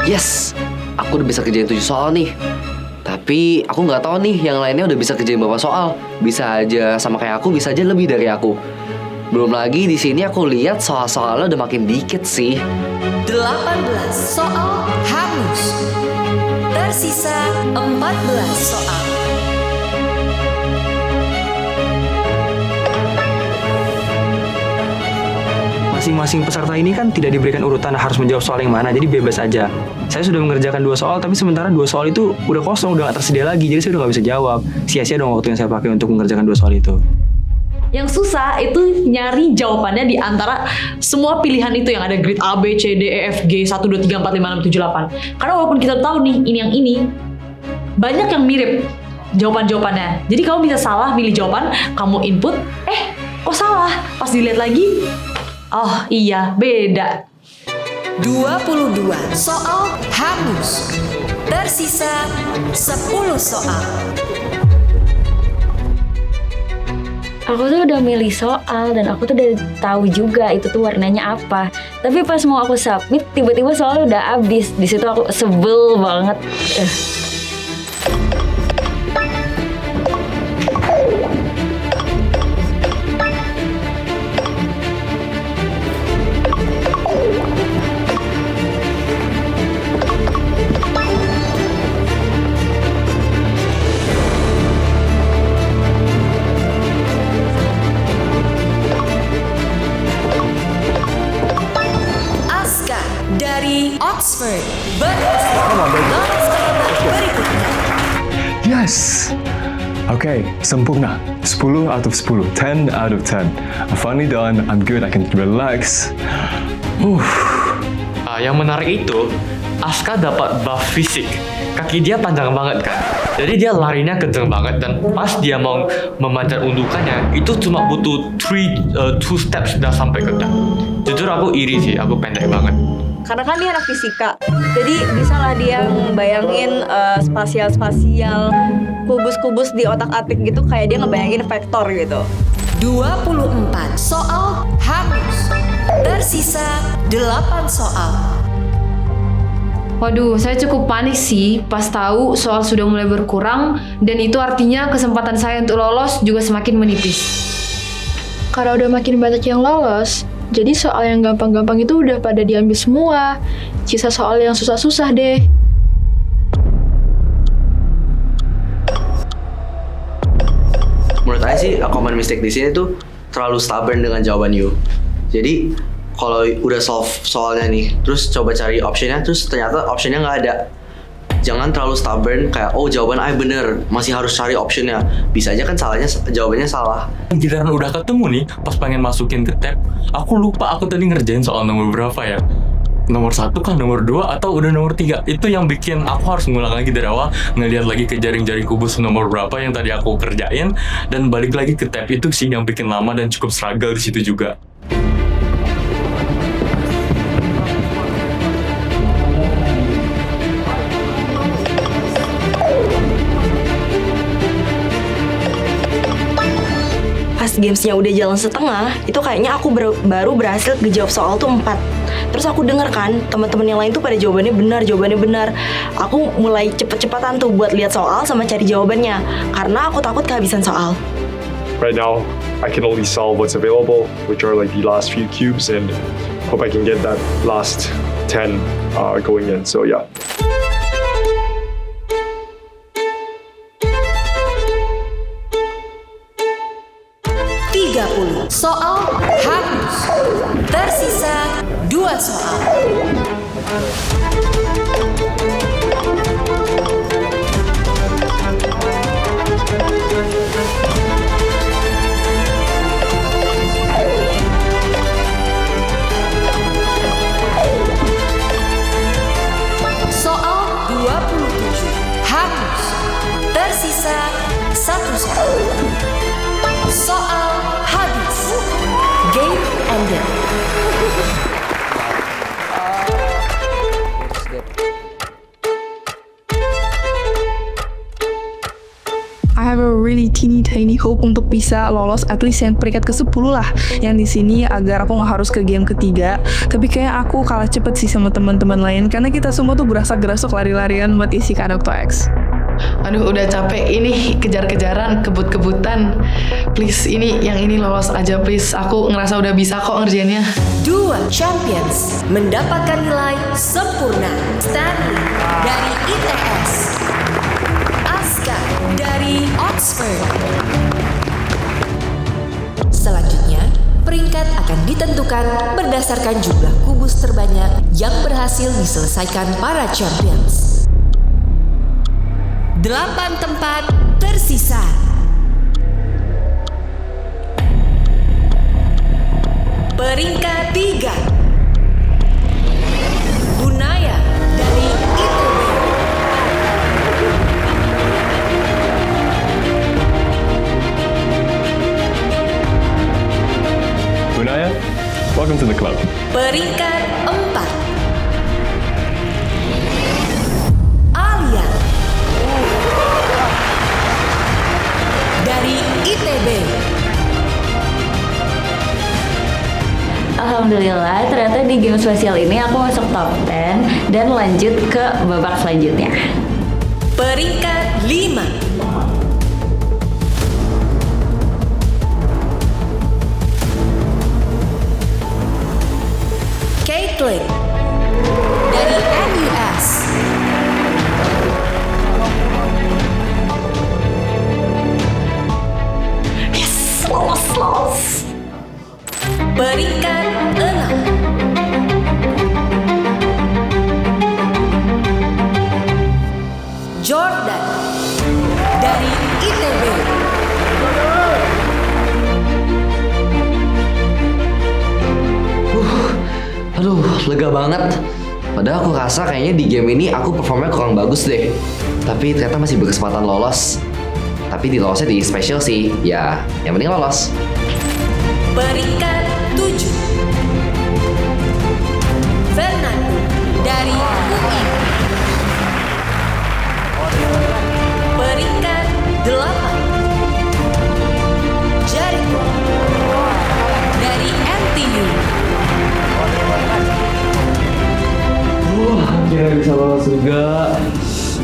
Yes, aku udah bisa kerjain 7 soal nih. Tapi aku nggak tahu nih yang lainnya udah bisa kerjain berapa soal. Bisa aja sama kayak aku, bisa aja lebih dari aku. Belum lagi di sini aku lihat soal-soalnya udah makin dikit sih. 18 soal hangus. Tersisa 14 soal. Masing-masing peserta ini kan tidak diberikan urutan harus menjawab soal yang mana, jadi bebas aja. Saya sudah mengerjakan 2 soal, tapi sementara 2 soal itu udah kosong, udah gak tersedia lagi, jadi saya udah gak bisa jawab. Sia-sia dong waktu yang saya pakai untuk mengerjakan 2 soal itu. Yang susah itu nyari jawabannya di antara semua pilihan itu yang ada grid A, B, C, D, E, F, G, 1, 2, 3, 4, 5, 6, 7, 8. Karena walaupun kita tahu nih, ini yang ini, banyak yang mirip jawaban-jawabannya. Jadi kamu bisa salah milih jawaban, kamu input, kok salah? Pas dilihat lagi, oh iya, beda. 22 soal hangus. Tersisa 10 soal. Aku tuh udah milih soal dan aku tuh udah tahu juga itu tuh warnanya apa. Tapi pas mau aku submit, tiba-tiba soalnya udah habis. Di situ aku sebel banget. Dari Oxford berhasil lolos ke babak berikutnya. Yes! Okay, sempurna. 10 out of 10. 10 out of 10. I'm finally done. I'm good. I can relax. Yang menarik itu, Aska dapat buff fisik. Kaki dia panjang banget kan. Jadi dia larinya kenceng banget dan pas dia mau memanjat undukannya itu cuma butuh 2 steps udah sampai ke depan. Jujur aku iri sih, aku pendek banget. Karena kan dia anak fisika, jadi bisalah dia bayangin spasial-spasial, kubus-kubus di otak-atik gitu, kayak dia ngebayangin vektor gitu. 24 soal hangus. Tersisa 8 soal. Waduh, saya cukup panik sih pas tahu soal sudah mulai berkurang dan itu artinya kesempatan saya untuk lolos juga semakin menipis. Karena udah makin banyak yang lolos, jadi soal yang gampang-gampang itu udah pada diambil semua. Sisa soal yang susah-susah deh. Menurut saya sih common mistake di sini tuh terlalu stubborn dengan jawaban you. Jadi kalau udah solve soalnya nih, terus coba cari optionnya, terus ternyata optionnya nggak ada. Jangan terlalu stubborn kayak jawaban A bener, masih harus cari optionnya. Bisa aja kan jawabannya salah. Giliran udah ketemu nih, pas pengen masukin ke tab, aku lupa aku tadi ngerjain soal nomor berapa ya. Nomor 1 kah, nomor 2, atau udah nomor 3. Itu yang bikin aku harus ngulang lagi dari awal, ngeliat lagi ke jaring-jaring kubus nomor berapa yang tadi aku kerjain, dan balik lagi ke tab. Itu sih yang bikin lama dan cukup struggle di situ juga. Pas gamesnya udah jalan setengah, itu kayaknya aku baru berhasil ngejawab soal tuh 4. Terus aku denger kan, teman-teman yang lain tuh pada jawabannya benar. Aku mulai cepet-cepetan tuh buat lihat soal sama cari jawabannya, karena aku takut kehabisan soal. Right now, I can only solve what's available, which are like the last few cubes, and hope I can get that last 10 going in. So yeah. Soal hangus. Tersisa 2 soal. teeny tiny hope untuk bisa lolos at least yang peringkat ke-10 lah yang di sini agar aku nggak harus ke game ketiga. Tapi kayak aku kalah cepet sih sama teman-teman lain karena kita semua tuh gerasak-gerasuk lari-larian buat isi Kanokto X. Aduh, udah capek ini kejar-kejaran, kebut-kebutan. Please, yang ini lolos aja please. Aku ngerasa udah bisa kok ngerjainnya. 2 champions mendapatkan nilai sempurna. Stanley dari ITS, Aska dari Oxford. Selanjutnya, peringkat akan ditentukan berdasarkan jumlah kubus terbanyak yang berhasil diselesaikan para champions. 8 tempat tersisa. Peringkat 3, Bunaya dari ITB. Bunaya, welcome to the club. Peringkat 4, Alia dari ITB. Alhamdulillah, ternyata di game spesial ini aku masuk top 10 dan lanjut ke babak selanjutnya. Peringkat 5, Caitlin dari NUS. Yes, lolos. Peringkat 6, Jordan dari ITB. Aduh, lega banget. Padahal aku rasa kayaknya di game ini aku performnya kurang bagus deh. Tapi ternyata masih berkesempatan lolos. Tapi di lolosnya di special sih. Ya, yang penting lolos. Peringkat 7, Fernando dari UI. Peringkat 8, Jericho dari NTU. Akhirnya bisa lolos juga.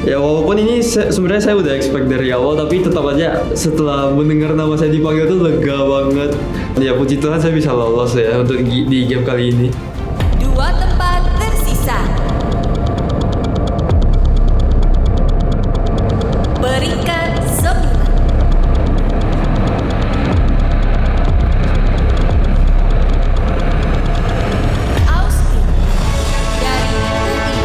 Ya walaupun ini sebenarnya saya udah expect dari awal, tapi tetap aja setelah mendengar nama saya dipanggil tuh lega banget. Ya puji Tuhan saya bisa lolos ya untuk di game kali ini. 2 tempat tersisa. Peringkat 9, Austin dari UI.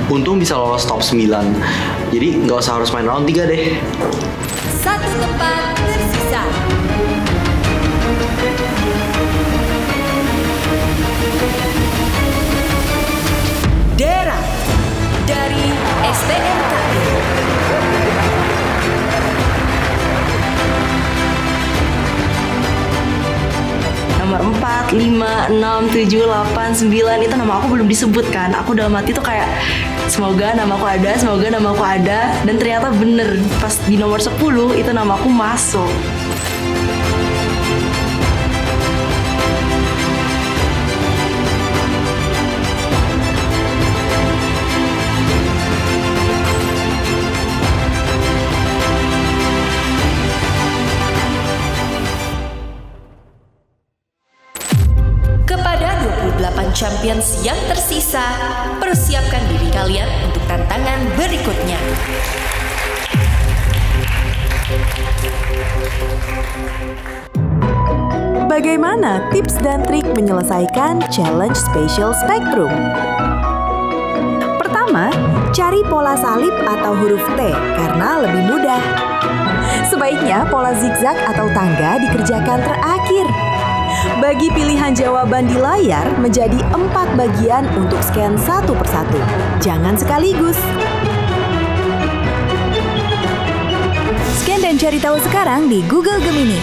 Untung bisa lolos top 9. Jadi nggak usah harus main round 3 deh. 1 tempat tersisa. Dera dari STMKI. Nomor 4, 5, 6, 7, 8, 9 itu nama aku belum disebutkan. Aku dalam hati tuh kayak semoga namaku ada, semoga namaku ada. Dan ternyata bener, pas di nomor 10 itu namaku masuk. Kepada 28 champions yang tersisa, persiapkan diri kalian untuk tantangan berikutnya. Bagaimana tips dan trik menyelesaikan challenge Spatial Spectrum? Pertama, cari pola salib atau huruf T karena lebih mudah. Sebaiknya pola zigzag atau tangga dikerjakan terakhir. Bagi pilihan jawaban di layar menjadi 4 bagian untuk scan satu persatu. Jangan sekaligus. Scan dan cari tahu sekarang di Google Gemini.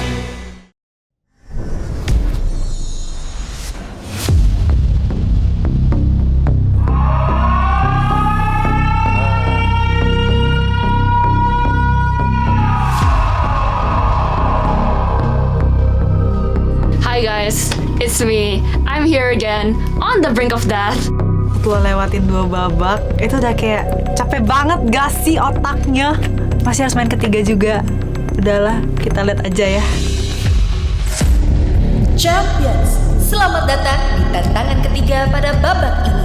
here again, on the brink of death. Setelah lewatin 2 babak, itu udah kayak capek banget gak sih otaknya? Masih harus main ketiga juga. Udahlah, kita lihat aja ya. Champions, selamat datang di tantangan ketiga pada babak ini.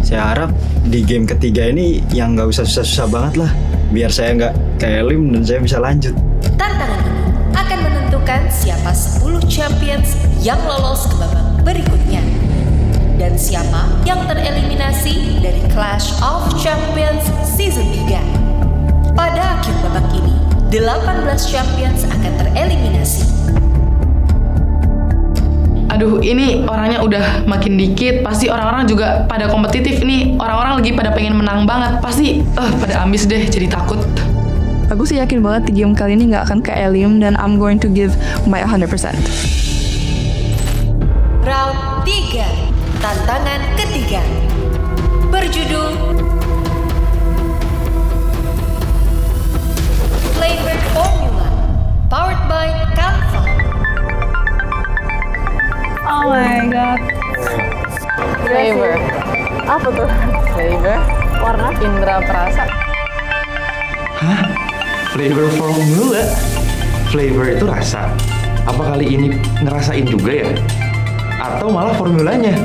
Saya harap di game ketiga ini yang nggak usah susah-susah banget lah. Biar saya nggak kayak Lim dan saya bisa lanjut. Tantangan ini akan menentukan siapa 10 champions yang lolos ke babak berikutnya. Dan siapa yang tereliminasi dari Clash of Champions Season 3. Pada akhir babak ini, 18 champions akan tereliminasi. Aduh, ini orangnya udah makin dikit. Pasti orang-orang juga pada kompetitif. Ini orang-orang lagi pada pengen menang banget. Pasti pada ambis deh, jadi takut. Aku sih yakin banget di game kali ini nggak akan ke Elysium dan I'm going to give my 100%. Round 3, tantangan ketiga. Berjudul Flavor Formula, powered by Canva. Oh my god. Flavor. Apa tuh? Flavor? Warna? Indra perasa. Hah? Flavor formula? Flavor itu rasa. Apa kali ini ngerasain juga ya? Atau malah formulanya?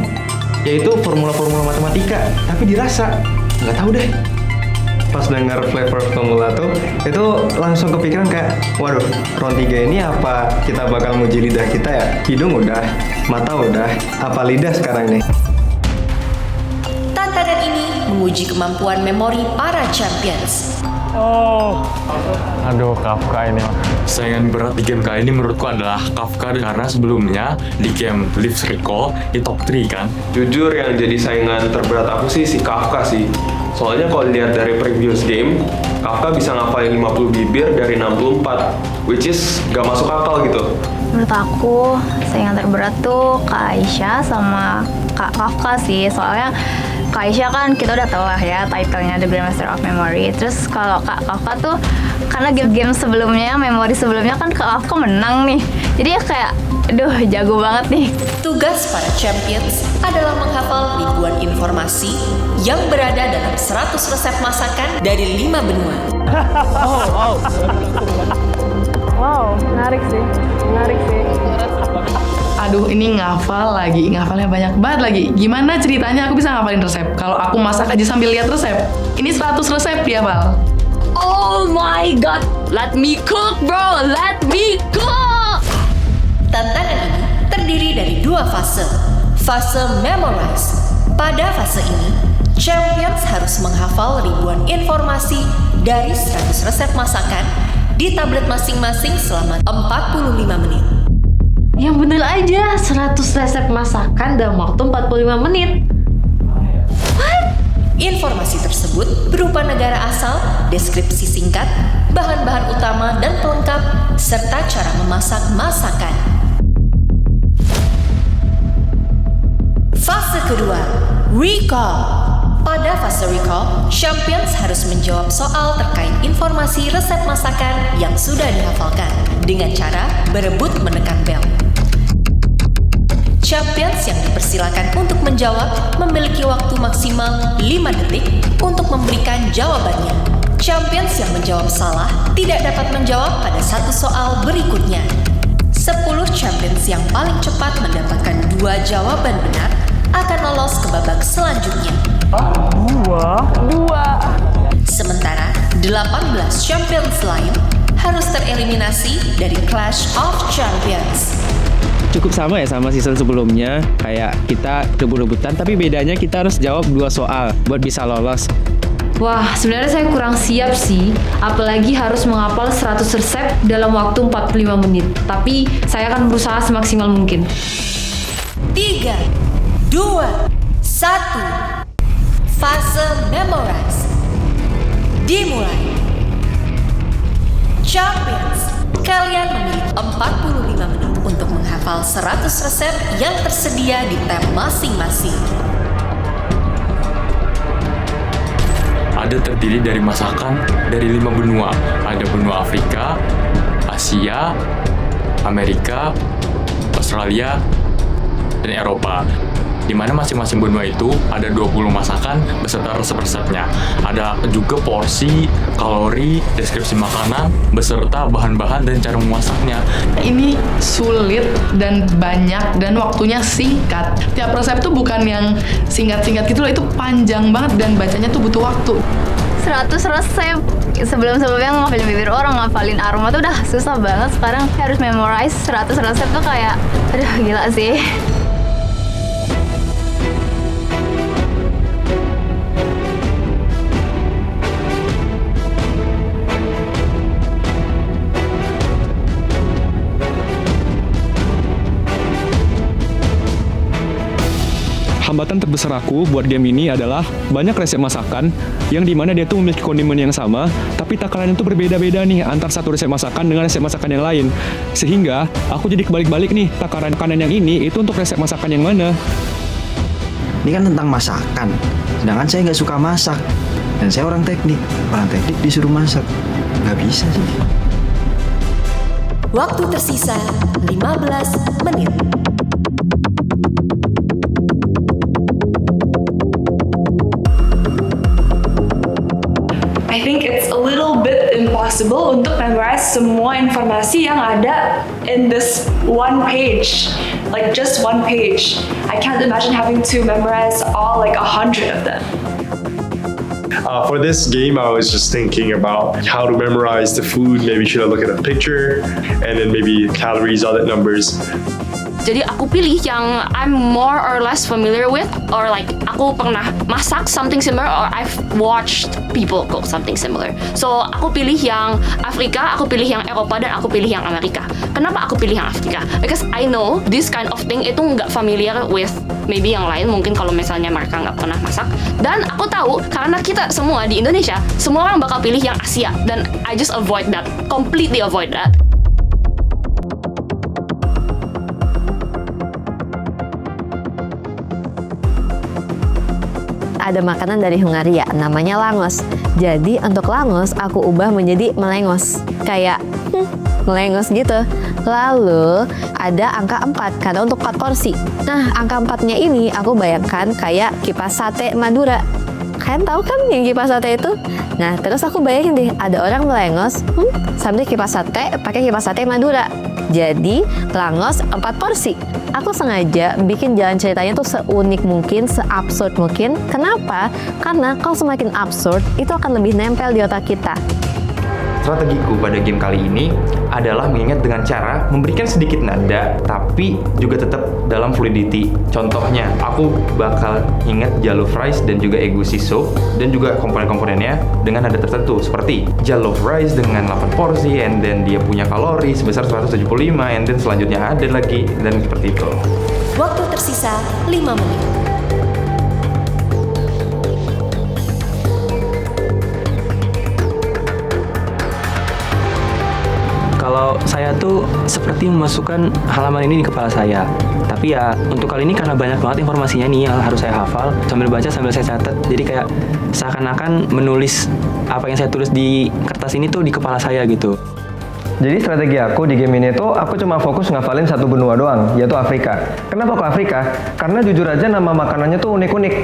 Yaitu formula-formula matematika, tapi dirasa. Nggak tahu deh. Pas dengar flavor formula tuh, itu langsung kepikiran kayak, waduh, round 3 ini apa kita bakal nguji lidah kita ya? Hidung udah, mata udah, apa lidah sekarang nih? Tantangan ini menguji kemampuan memori para champions. Aduh, Kafka ini. Saingan berat di game kali ini menurutku adalah Kafka karena sebelumnya di game Lives Recall di top 3 kan. Jujur yang jadi saingan terberat aku sih si Kafka sih. Soalnya kalau dilihat dari previous game, Kafka bisa ngafalin 50 bibir dari 64, which is gak masuk akal gitu. Menurut aku, saingan terberat tuh Kak Aisyah sama Kak Kafka sih. Soalnya Kak Aisyah kan kita udah tahu lah ya title-nya The Grandmaster of Memory. Terus kalau Kak Kafka tuh karena game-game sebelumnya, memori sebelumnya kan Kak Kafka menang nih. Jadi ya kayak, aduh jago banget nih. Tugas para champions adalah menghafal ribuan informasi yang berada dalam 100 resep masakan dari 5 benua. Wow, menarik sih. Aduh, ini ngafalnya banyak banget lagi. Gimana ceritanya aku bisa ngafalin resep? Kalau aku masak aja sambil lihat resep. Ini 100 resep dia, Val. Oh my god, let me cook bro, let me cook! Tantangan ini terdiri dari 2 fase. Fase Memorize. Pada fase ini, champions harus menghafal ribuan informasi dari 100 resep masakan di tablet masing-masing selama 45 menit. Yang bener aja, 100 resep masakan dalam waktu 45 menit. Informasi tersebut berupa negara asal, deskripsi singkat, bahan-bahan utama dan pelengkap, serta cara memasak masakan. Fase kedua, Recall. Pada fase Recall, champions harus menjawab soal terkait informasi resep masakan yang sudah dihafalkan dengan cara berebut menekan bel. Champions yang dipersilakan untuk menjawab memiliki waktu maksimal 5 detik untuk memberikan jawabannya. Champions yang menjawab salah tidak dapat menjawab pada satu soal berikutnya. 10 champions yang paling cepat mendapatkan 2 jawaban benar akan lolos ke babak selanjutnya. Dua. Sementara 18 champions lain harus tereliminasi dari Clash of Champions. Cukup sama ya sama season sebelumnya, kayak kita rebut-rebutan, tapi bedanya kita harus jawab 2 soal buat bisa lolos. Wah, sebenarnya saya kurang siap sih, apalagi harus menghafal 100 resep dalam waktu 45 menit. Tapi saya akan berusaha semaksimal mungkin. 3, 2, 1. Fase Memorize dimulai. Champions, kalian memiliki 45 menit untuk menghafal 100 resep yang tersedia di tab masing-masing. Ada terdiri dari masakan dari 5 benua. Ada benua Afrika, Asia, Amerika, Australia, dan Eropa. di mana masing-masing benua itu ada 20 masakan beserta resep-resepnya. Ada juga porsi, kalori, deskripsi makanan, beserta bahan-bahan dan cara memasaknya. Ini sulit dan banyak dan waktunya singkat. Tiap resep tuh bukan yang singkat-singkat gitu loh, itu panjang banget dan bacanya tuh butuh waktu. 100 resep. Sebelum-sebelumnya ngapalin bibir orang, ngapalin aroma tuh udah susah banget. Sekarang harus memorize 100 resep tuh kayak, aduh gila sih. Hambatan terbesar aku buat game ini adalah banyak resep masakan yang dimana dia tuh memiliki kondimen yang sama, tapi takarannya tuh berbeda-beda nih antar satu resep masakan dengan resep masakan yang lain. Sehingga aku jadi kebalik-balik nih, takaran makanan yang ini itu untuk resep masakan yang mana. Ini kan tentang masakan, sedangkan saya nggak suka masak. Dan saya orang teknik disuruh masak. Nggak bisa sih. Waktu tersisa 15 menit. I think it's a little bit impossible untuk memorize semua informasi yang ada in this one page, like just one page. I can't imagine having to memorize all like 100 of them. For this game, I was just thinking about how to memorize the food. Maybe should I look at a picture and then maybe calories, other numbers. Jadi aku pilih yang I'm more or less familiar with, or like aku pernah masak something similar, or I've watched people cook something similar. So aku pilih yang Afrika, aku pilih yang Eropa, dan aku pilih yang Amerika. Kenapa aku pilih yang Afrika? Because I know this kind of thing itu nggak familiar with maybe yang lain, mungkin kalau misalnya mereka nggak pernah masak. Dan aku tahu karena kita semua di Indonesia, semua orang bakal pilih yang Asia, dan I just avoid that, completely avoid that. Ada makanan dari Hungaria, namanya langos. Jadi untuk langos aku ubah menjadi melengos. Kayak melengos gitu. Lalu ada angka 4 karena untuk 4 porsi. Nah, angka 4-nya ini aku bayangkan kayak kipas sate Madura. Kalian tahu kan yang kipas sate itu? Nah, terus aku bayangin deh, ada orang melengos sambil kipas sate pakai kipas sate Madura. Jadi, langos 4 porsi. Aku sengaja bikin jalan ceritanya tuh seunik mungkin, seabsurd mungkin. Kenapa? Karena kalau semakin absurd, itu akan lebih nempel di otak kita. Strategiku pada game kali ini adalah mengingat dengan cara memberikan sedikit nada, tapi juga tetap dalam fluidity. Contohnya, aku bakal ingat jollof rice dan juga egusi soup, dan juga komponen-komponennya dengan nada tertentu, seperti jollof rice dengan 8 porsi, and then dia punya kalori sebesar 175, and then selanjutnya ada lagi, dan seperti itu. Waktu tersisa 5 menit. Kalau saya tuh seperti memasukkan halaman ini di kepala saya. Tapi ya untuk kali ini karena banyak banget informasinya nih yang harus saya hafal, sambil baca sambil saya catat. Jadi kayak seakan-akan menulis apa yang saya tulis di kertas ini tuh di kepala saya gitu. Jadi strategi aku di game ini tuh aku cuma fokus ngafalin satu benua doang, yaitu Afrika. Kenapa kok Afrika? Karena jujur aja nama makanannya tuh unik-unik.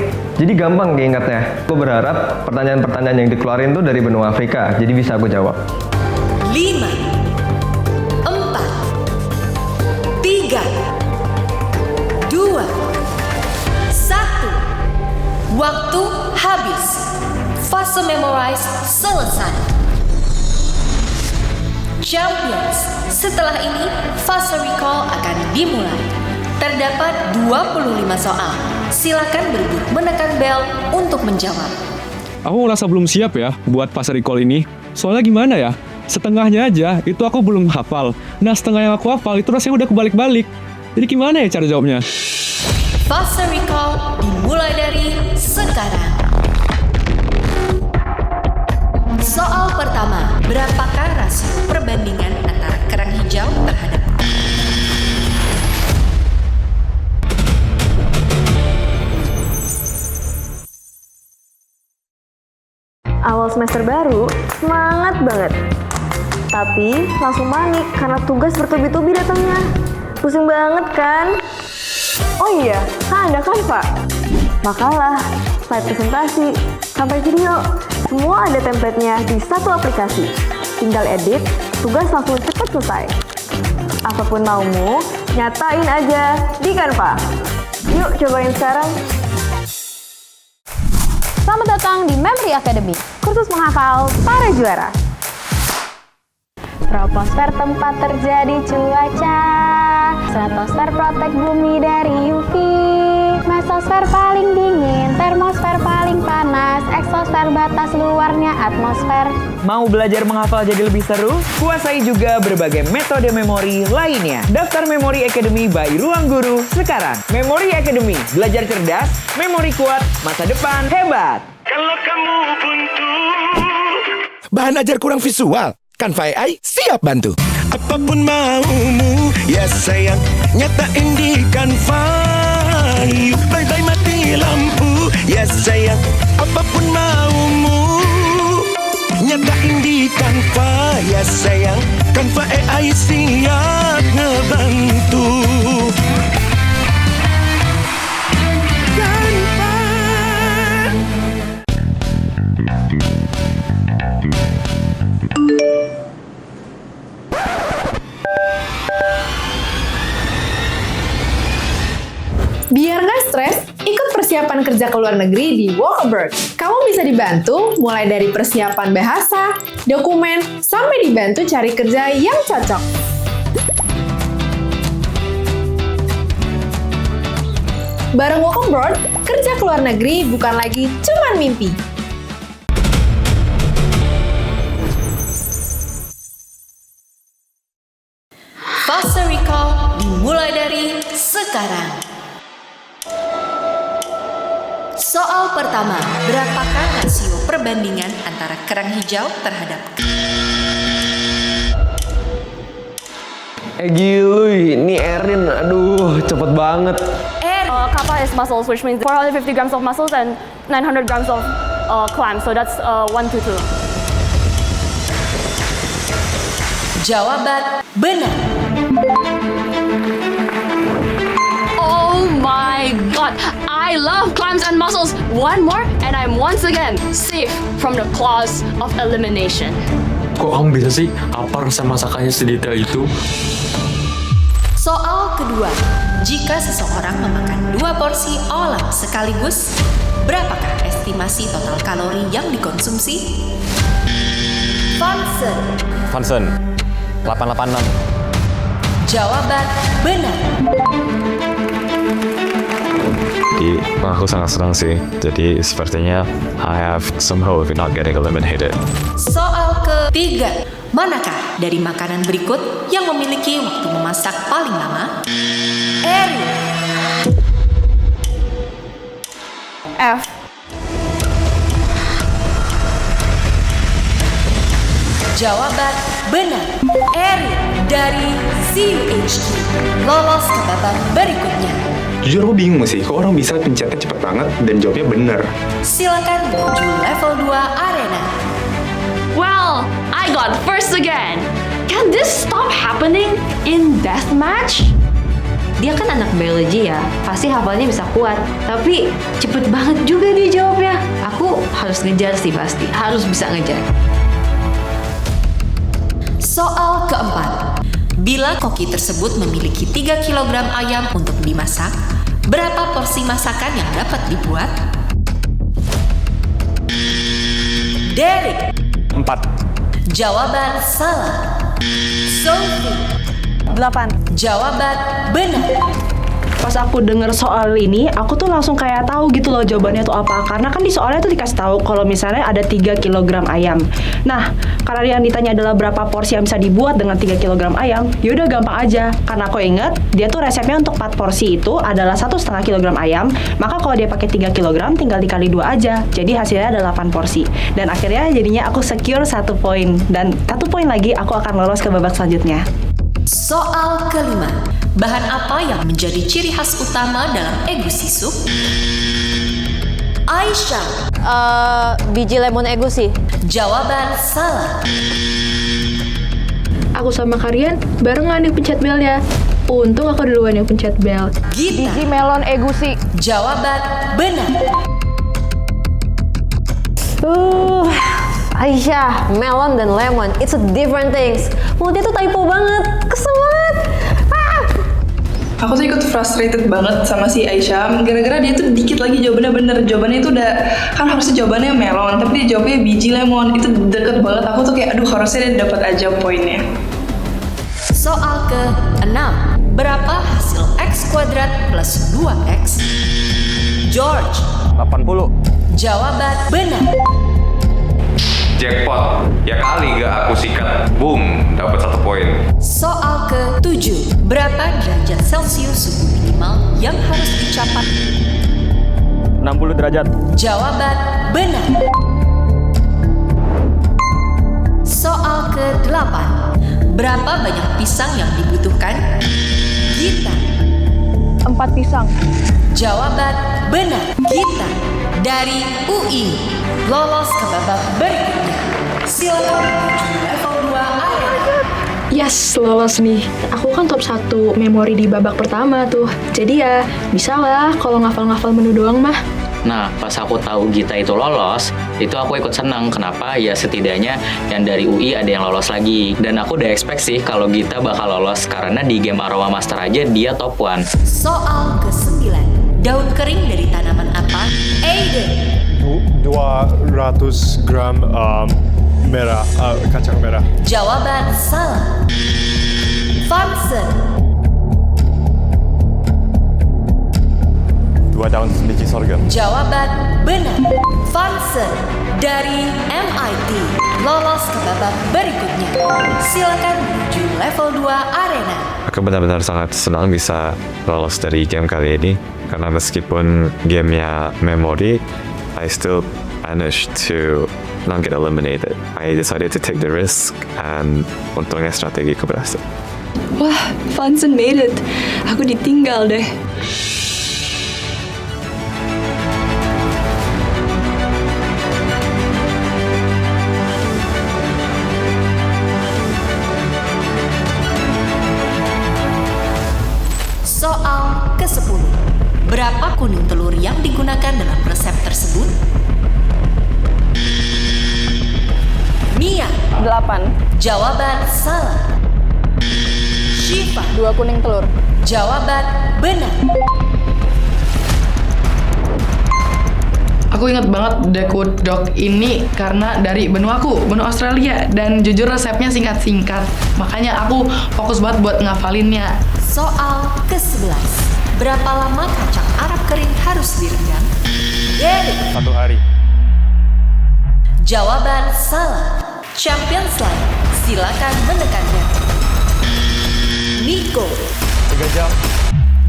Jadi gampang diingatnya. Aku berharap pertanyaan-pertanyaan yang dikeluarin tuh dari benua Afrika, jadi bisa aku jawab. 5, 3, 2, 1. Waktu habis. Fase memorize selesai. Champions, setelah ini fase recall akan dimulai. Terdapat 25 soal. Silakan berebut menekan bel untuk menjawab. Aku ngerasa belum siap ya buat fase recall ini. Soalnya gimana ya? Setengahnya aja itu aku belum hafal. Nah, setengah yang aku hafal itu rasanya udah kebalik-balik. Jadi gimana ya cara jawabnya? Fase recall dimulai dari sekarang. Soal pertama, berapakah rasio perbandingan antara kerang hijau terhadap awal semester baru, semangat banget. Tapi langsung panik karena tugas bertubi-tubi datangnya. Pusing banget kan? Oh iya, ada kan Pak? Makalah, slide presentasi, sampai video, semua ada template-nya di satu aplikasi. Tinggal edit, tugas langsung cepat selesai. Apapun maumu, nyatain aja di Canva. Yuk cobain sekarang. Selamat datang di Memory Academy, kursus menghafal para juara. Troposfer tempat terjadi cuaca, stratosfer protek bumi dari UV, mesosfer paling dingin, termosfer paling panas, eksosfer batas luarnya atmosfer. Mau belajar menghafal jadi lebih seru? Kuasai juga berbagai metode memori lainnya. Daftar Memory Academy by Ruang Guru sekarang. Memory Academy, belajar cerdas, memori kuat, masa depan hebat. Kalau kamu buntu, bahan ajar kurang visual, Canva AI siap bantu. Apapun maumu, ya sayang, nyatain di Canva. Bye-bye mati lampu, ya sayang, apapun maumu, nyatain di Canva, ya sayang. Canva AI siap ngebantu. Biar nggak stres, ikut persiapan kerja ke luar negeri di Walk Abroad. Kamu bisa dibantu mulai dari persiapan bahasa, dokumen, sampai dibantu cari kerja yang cocok. Bareng Walk Abroad, kerja ke luar negeri bukan lagi cuman mimpi. Fase recall dimulai dari sekarang. Soal pertama, berapakah rasio perbandingan antara kerang hijau terhadap Gila, ini Erin, aduh cepet banget. Kappa is muscles, which means 450 grams of muscles and 900 grams of clams. So that's 1 to 2. Jawaban benar. Oh my god, I love clams and mussels. One more and I'm once again safe from the claws of elimination. Kok kamu bisa sih apa rasa masakannya sedetail itu? Soal kedua, jika seseorang memakan 2 porsi olahan sekaligus, berapakah estimasi total kalori yang dikonsumsi? Vansen, 886. Jawaban benar. Jadi aku sangat senang sih. Jadi sepertinya I have some hope of not getting eliminated. Soal ketiga, manakah dari makanan berikut yang memiliki waktu memasak paling lama? Eri. F. Jawaban benar. Eri dari ZUHQ lolos ke babak berikutnya. Jujur aku bingung sih, kok orang bisa pencetnya cepet banget dan jawabnya bener. Silakan menuju level 2 arena. Well, I got first again. Can this stop happening in deathmatch? Dia kan anak biologi ya, pasti hafalnya bisa kuat. Tapi cepet banget juga dia jawabnya. Aku harus ngejar sih pasti, harus bisa ngejar. Soal keempat, bila koki tersebut memiliki 3 kg ayam untuk dimasak, berapa porsi masakan yang dapat dibuat? Derek. 4. Jawaban salah. Sophie. 8. Jawaban benar. Pas aku denger soal ini, aku tuh langsung kayak tahu gitu loh jawabannya tuh apa. Karena kan di soalnya tuh dikasih tahu kalau misalnya ada 3 kg ayam. Nah, karena yang ditanya adalah berapa porsi yang bisa dibuat dengan 3 kg ayam, yaudah gampang aja. Karena aku inget, dia tuh resepnya untuk 4 porsi itu adalah 1,5 kg ayam. Maka kalau dia pakai 3 kg, tinggal dikali 2 aja. Jadi hasilnya ada 8 porsi. Dan akhirnya jadinya aku secure 1 poin. Dan 1 poin lagi aku akan lolos ke babak selanjutnya. Soal kelima, bahan apa yang menjadi ciri khas utama dalam egusi sup? Aisyah. Biji lemon egusi. Jawaban salah. Aku sama kalian barengan nih pencet belnya. Untung aku duluan yang pencet bel. Gita. Biji melon egusi. Jawaban benar. Aisyah, melon dan lemon, it's a different things. Mulutnya tuh typo banget, kesel banget. Aku tuh ikut frustrated banget sama si Aisyah, gara-gara dia tuh dikit lagi jawabannya bener. Jawabannya itu udah, kan harusnya jawabannya melon, tapi dia jawabnya biji lemon. Itu deket banget, aku tuh kayak aduh harusnya dia dapat aja poinnya. Soal ke-6. Berapa hasil X kuadrat plus 2X? George. 80. Jawaban benar. Jackpot. Ya kali gak aku sikat. Boom, dapat 1 poin. Soal ke-7. Berapa derajat Celcius suhu minimal yang harus dicapai? 60 derajat. Jawaban benar. Soal ke-8. Berapa banyak pisang yang dibutuhkan? Gita. 4 pisang. Jawaban benar. Gita dari UI lolos ke babak berikutnya. Silakan menuju level 2 arena. Yes, lolos nih. Aku kan top 1 memori di babak pertama tuh. Jadi ya, bisa lah kalau ngafal-ngafal menu doang mah. Nah, pas aku tahu Gita itu lolos, itu aku ikut senang. Kenapa? Ya setidaknya yang dari UI ada yang lolos lagi. Dan aku udah expect sih kalau Gita bakal lolos karena di game Aroma Master aja dia top 1. Soal ke-9. Daun kering dari tanaman apa? Aiden. 200 gram merah, kacang merah. Jawaban salah. Vincent. 2 daun biji sorghum. Jawaban benar. Vincent dari MIT lolos ke babak berikutnya. Silakan menuju level 2 arena. Aku benar-benar sangat senang bisa lolos dari game kali ini. Karena meskipun gamenya memori, I still managed to not get eliminated. I decided to take the risk and untungnya strategiku berhasil. Wah, Vincent made it. Aku ditinggal deh. Soal ke-10. Berapa kuning telur yang digunakan dalam resep tersebut? Mia. 8. Jawaban salah. Shiva. 2 kuning telur. Jawaban benar. Aku ingat banget Deckwood Dog ini karena dari benua Australia. Dan jujur resepnya singkat-singkat. Makanya aku fokus banget buat ngafalinnya. Soal ke-11. Berapa lama kacang Arab kering harus direndam? Derek. 1 hari. Jawaban salah. Champions Line. Silakan menekannya. Nico. 3 jam.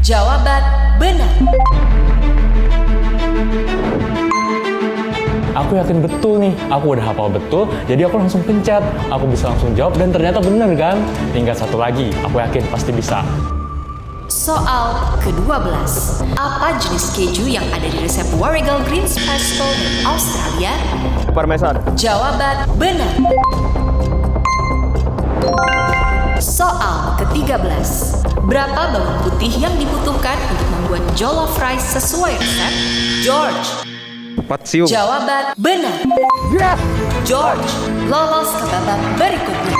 Jawaban benar. Aku yakin betul nih, aku udah hafal betul, jadi aku langsung pencet. Aku bisa langsung jawab dan ternyata bener kan? Tinggal 1 lagi, aku yakin pasti bisa. Soal ke-12. Apa jenis keju yang ada di resep Warrigal Greens Pesto dari Australia? Parmesan. Jawaban benar. Soal ke-13. Berapa bawang putih yang dibutuhkan untuk membuat jollof rice sesuai resep? George. 4 siung. Jawaban benar. George lolos ke babak berikutnya.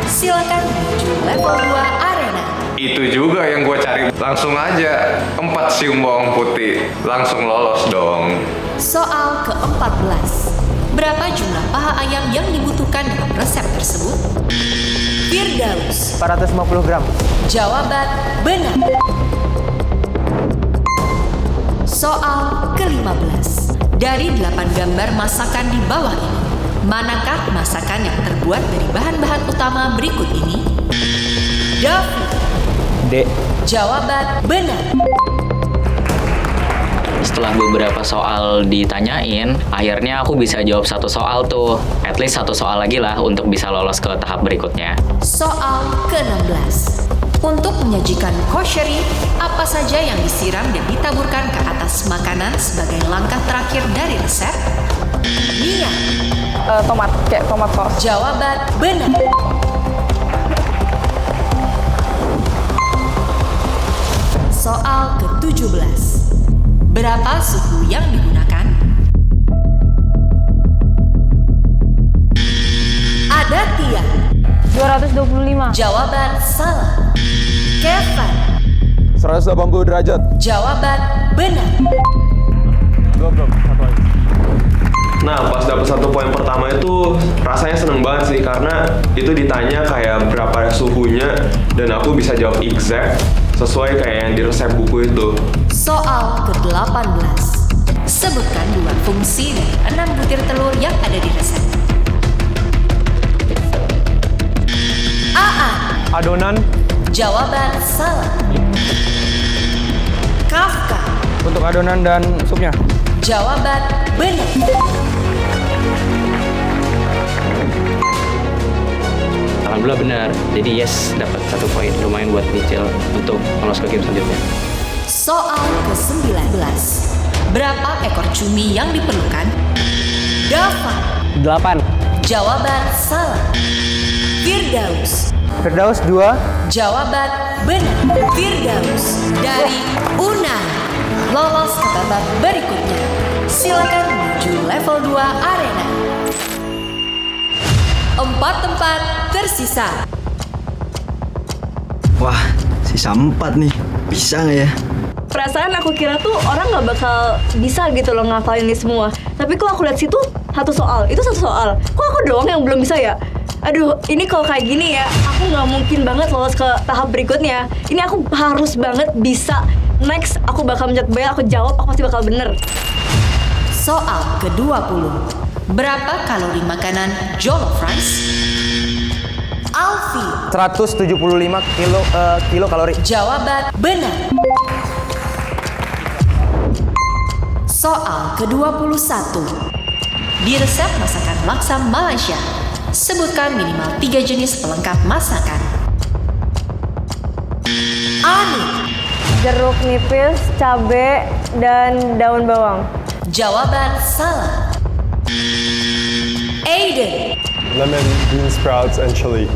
Silakan menuju level 2 arena. Itu juga yang gue cari. Langsung aja 4 siung bawang putih. Langsung lolos dong. Soal ke-14. Berapa jumlah paha ayam yang dibutuhkan dalam resep tersebut? Firdaus. 450 gram. Jawaban benar. Soal ke-15. Dari 8 gambar masakan di bawah ini, manakah masakan yang terbuat dari bahan-bahan utama berikut ini? David. D. Jawaban benar. Setelah beberapa soal ditanyain, akhirnya aku bisa jawab 1 soal tuh. At least 1 soal lagi lah untuk bisa lolos ke tahap berikutnya. Soal ke-16. Untuk menyajikan kosheri, apa saja yang disiram dan ditaburkan ke atas makanan sebagai langkah terakhir dari resep? Mia. Tomat, kayak tomat sauce. Jawaban benar. Soal ke-17. Berapa suhu yang digunakan? Ada Tia. 225. Jawaban salah. Kevin. 180 derajat. Jawaban benar. Nah, pas dapet 1 poin pertama itu rasanya seneng banget sih, karena itu ditanya kayak berapa suhunya dan aku bisa jawab exact sesuai kayak yang di resep buku itu. Soal ke-18. Sebutkan 2 fungsi dari 6 butir telur yang ada di resep. Aan. Adonan. Jawaban salah. Kafka. Untuk adonan dan supnya. Jawaban benar. Alhamdulillah benar. Jadi yes, dapat 1 poin. Lumayan buat nyicil untuk lolos ke game selanjutnya. Soal ke-19. Berapa ekor cumi yang diperlukan? Dava. 8. Jawaban salah. Firdaus. Firdaus 2. Jawaban benar. Firdaus dari Unai lolos ke babak berikutnya. Silakan menuju level 2 arena. 4 tempat tersisa. Wah, sisa 4 nih. Bisa nggak ya? Perasaan aku kira tuh orang nggak bakal bisa gitu loh ngafalin ini semua. Tapi kok aku lihat situ 1 soal, itu 1 soal. Kok aku doang yang belum bisa ya? Aduh, ini kalau kayak gini ya, aku nggak mungkin banget lolos ke tahap berikutnya. Ini aku harus banget bisa. Next, aku bakal mencet bel, aku jawab, aku pasti bakal bener. Soal ke-20. Berapa kalori makanan jollof rice? Alfi. 175 kilo kalori. Jawaban benar. Soal ke-21. Di resep masakan laksa Malaysia, sebutkan minimal 3 jenis pelengkap masakan. Anu. Jeruk nipis, cabe, dan daun bawang. Jawaban salah. Aiden. Lemon, bean sprouts, and chili.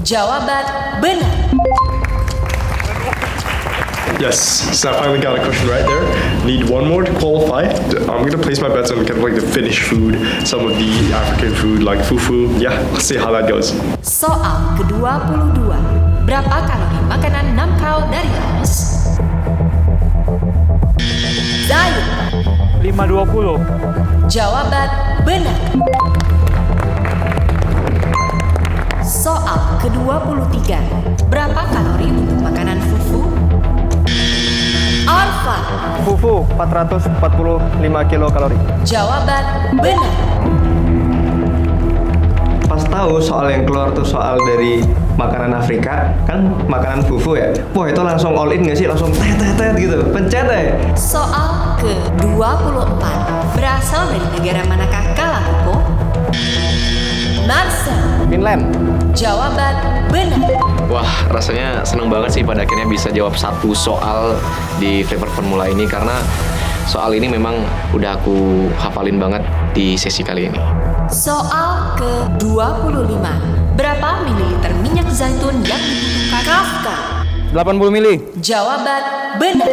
Jawaban benar. Yes, so I finally got a question right there. Need one more to qualify. I'm gonna place my bets on kind of like the Finnish food, some of the African food like fufu. Yeah, let's see how that goes. Soal ke-22. Berapa kalori makanan namkau dari Laos? Zayu. 520. Jawaban benar. Soal ke-23. Berapa kalori untuk makanan fufu? Alfa. Fufu 445 kilokalori. Jawaban benar. Pas tahu soal yang keluar tuh soal dari makanan Afrika, kan makanan fufu ya. Wah, itu langsung all in nggak sih? Langsung tet gitu, pencet ya. Soal ke-24. Berasal dari negara manakah Kalakoko? Marcel. Finland. Jawaban benar. Wah, rasanya seneng banget sih pada akhirnya bisa jawab 1 soal di Flavor Formula ini, karena soal ini memang udah aku hafalin banget di sesi kali ini. Soal ke-25. Berapa mililiter minyak zaitun yang dibutuhkan Kafka? 80 mili. Jawaban benar.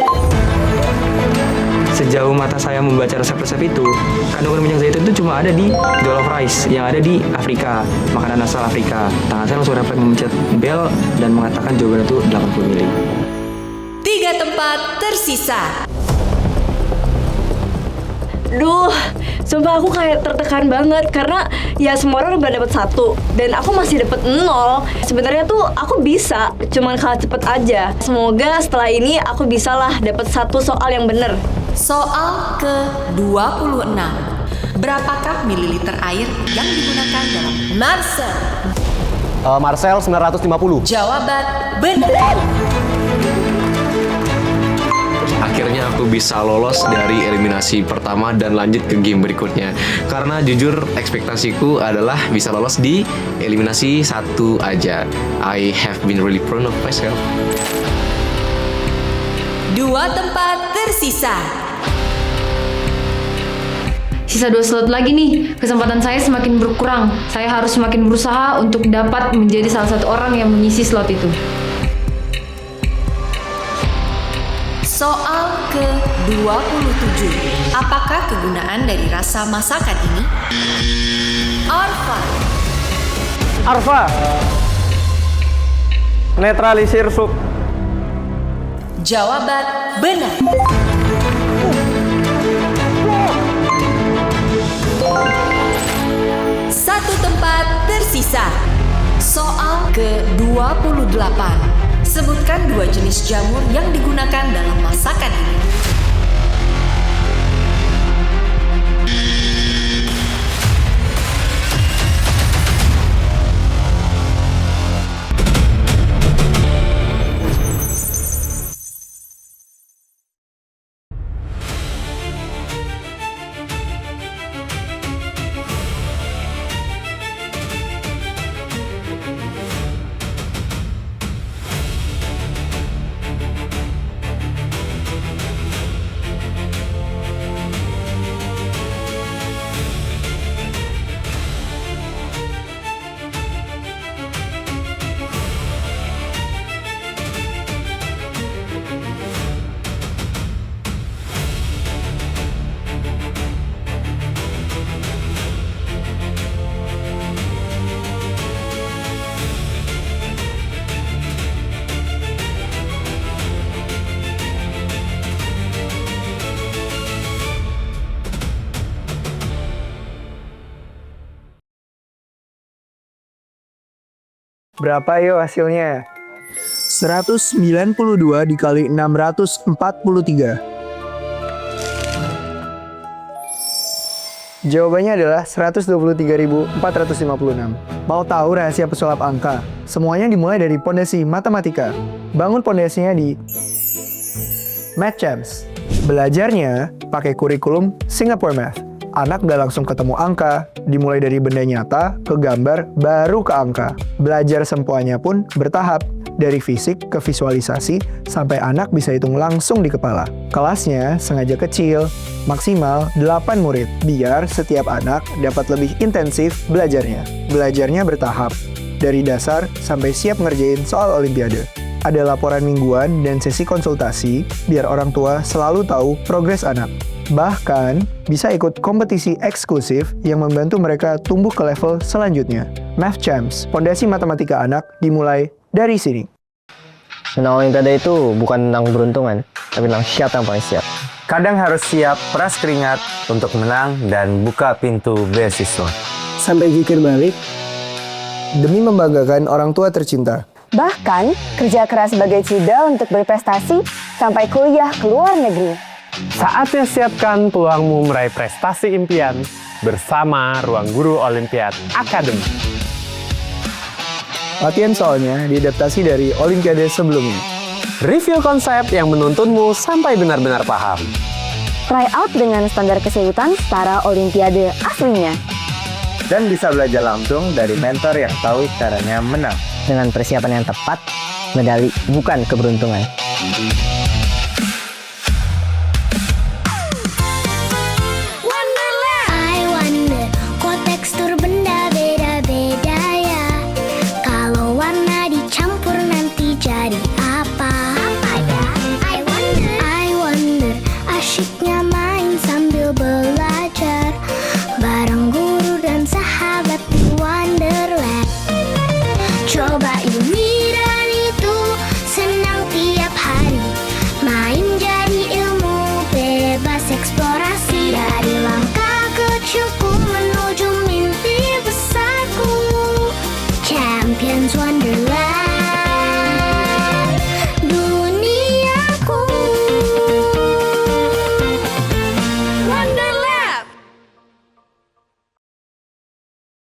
Sejauh mata saya membaca resep-resep itu, kandungan minyak zaitun itu cuma ada di jollof rice yang ada di Afrika, makanan asal Afrika. Tangan saya langsung refleks memencet bel dan mengatakan jawaban itu 80 mili. 3 tempat tersisa. Duh, sumpah aku kayak tertekan banget karena ya semua orang udah dapat 1 dan aku masih dapat 0. Sebenarnya tuh aku bisa, cuman kalah cepet aja. Semoga setelah ini aku bisalah dapat 1 soal yang bener. Soal ke-26. Berapakah mililiter air yang digunakan dalam Marcel? Marcel 950. Jawaban benar. Akhirnya aku bisa lolos dari eliminasi pertama dan lanjut ke game berikutnya. Karena jujur ekspektasiku adalah bisa lolos di eliminasi 1 aja. I have been really proud of myself. 2 tempat tersisa. Sisa 2 slot lagi nih, kesempatan saya semakin berkurang. Saya harus semakin berusaha untuk dapat menjadi salah satu orang yang mengisi slot itu. Soal ke-27. Apakah kegunaan dari rasa masakan ini? Arfa. Netralisir sup. Jawaban benar. Satu tempat tersisa. Soal ke-28. Sebutkan 2 jenis jamur yang digunakan dalam masakan ini. Berapa yuk hasilnya? 192 dikali 643. Jawabannya adalah 123.456. Mau tahu rahasia pesulap angka? Semuanya dimulai dari pondasi matematika. Bangun pondasinya di Math Champs. Belajarnya pakai kurikulum Singapore Math. Anak nggak langsung ketemu angka, dimulai dari benda nyata, ke gambar, baru ke angka. Belajar sempoanya pun bertahap, dari fisik ke visualisasi, sampai anak bisa hitung langsung di kepala. Kelasnya sengaja kecil, maksimal 8 murid, biar setiap anak dapat lebih intensif belajarnya. Belajarnya bertahap, dari dasar sampai siap ngerjain soal olimpiade. Ada laporan mingguan dan sesi konsultasi, biar orang tua selalu tahu progres anak. Bahkan, bisa ikut kompetisi eksklusif yang membantu mereka tumbuh ke level selanjutnya. Math Champs, pondasi matematika anak dimulai dari sini. Menang olimpiade itu bukan tentang keberuntungan, tapi tentang siapa yang paling siap. Kadang harus siap peras keringat untuk menang dan buka pintu beasiswa. Sampai zikir balik, demi membanggakan orang tua tercinta. Bahkan, kerja keras sebagai cida untuk berprestasi sampai kuliah ke luar negeri. Saatnya siapkan peluangmu meraih prestasi impian bersama Ruang Guru Olimpiad Academy. Latihan soalnya diadaptasi dari olimpiade sebelumnya. Review konsep yang menuntunmu sampai benar-benar paham. Try out dengan standar kesulitan setara olimpiade aslinya. Dan bisa belajar langsung dari mentor yang tahu caranya menang. Dengan persiapan yang tepat, medali bukan keberuntungan. Champions Wonderland.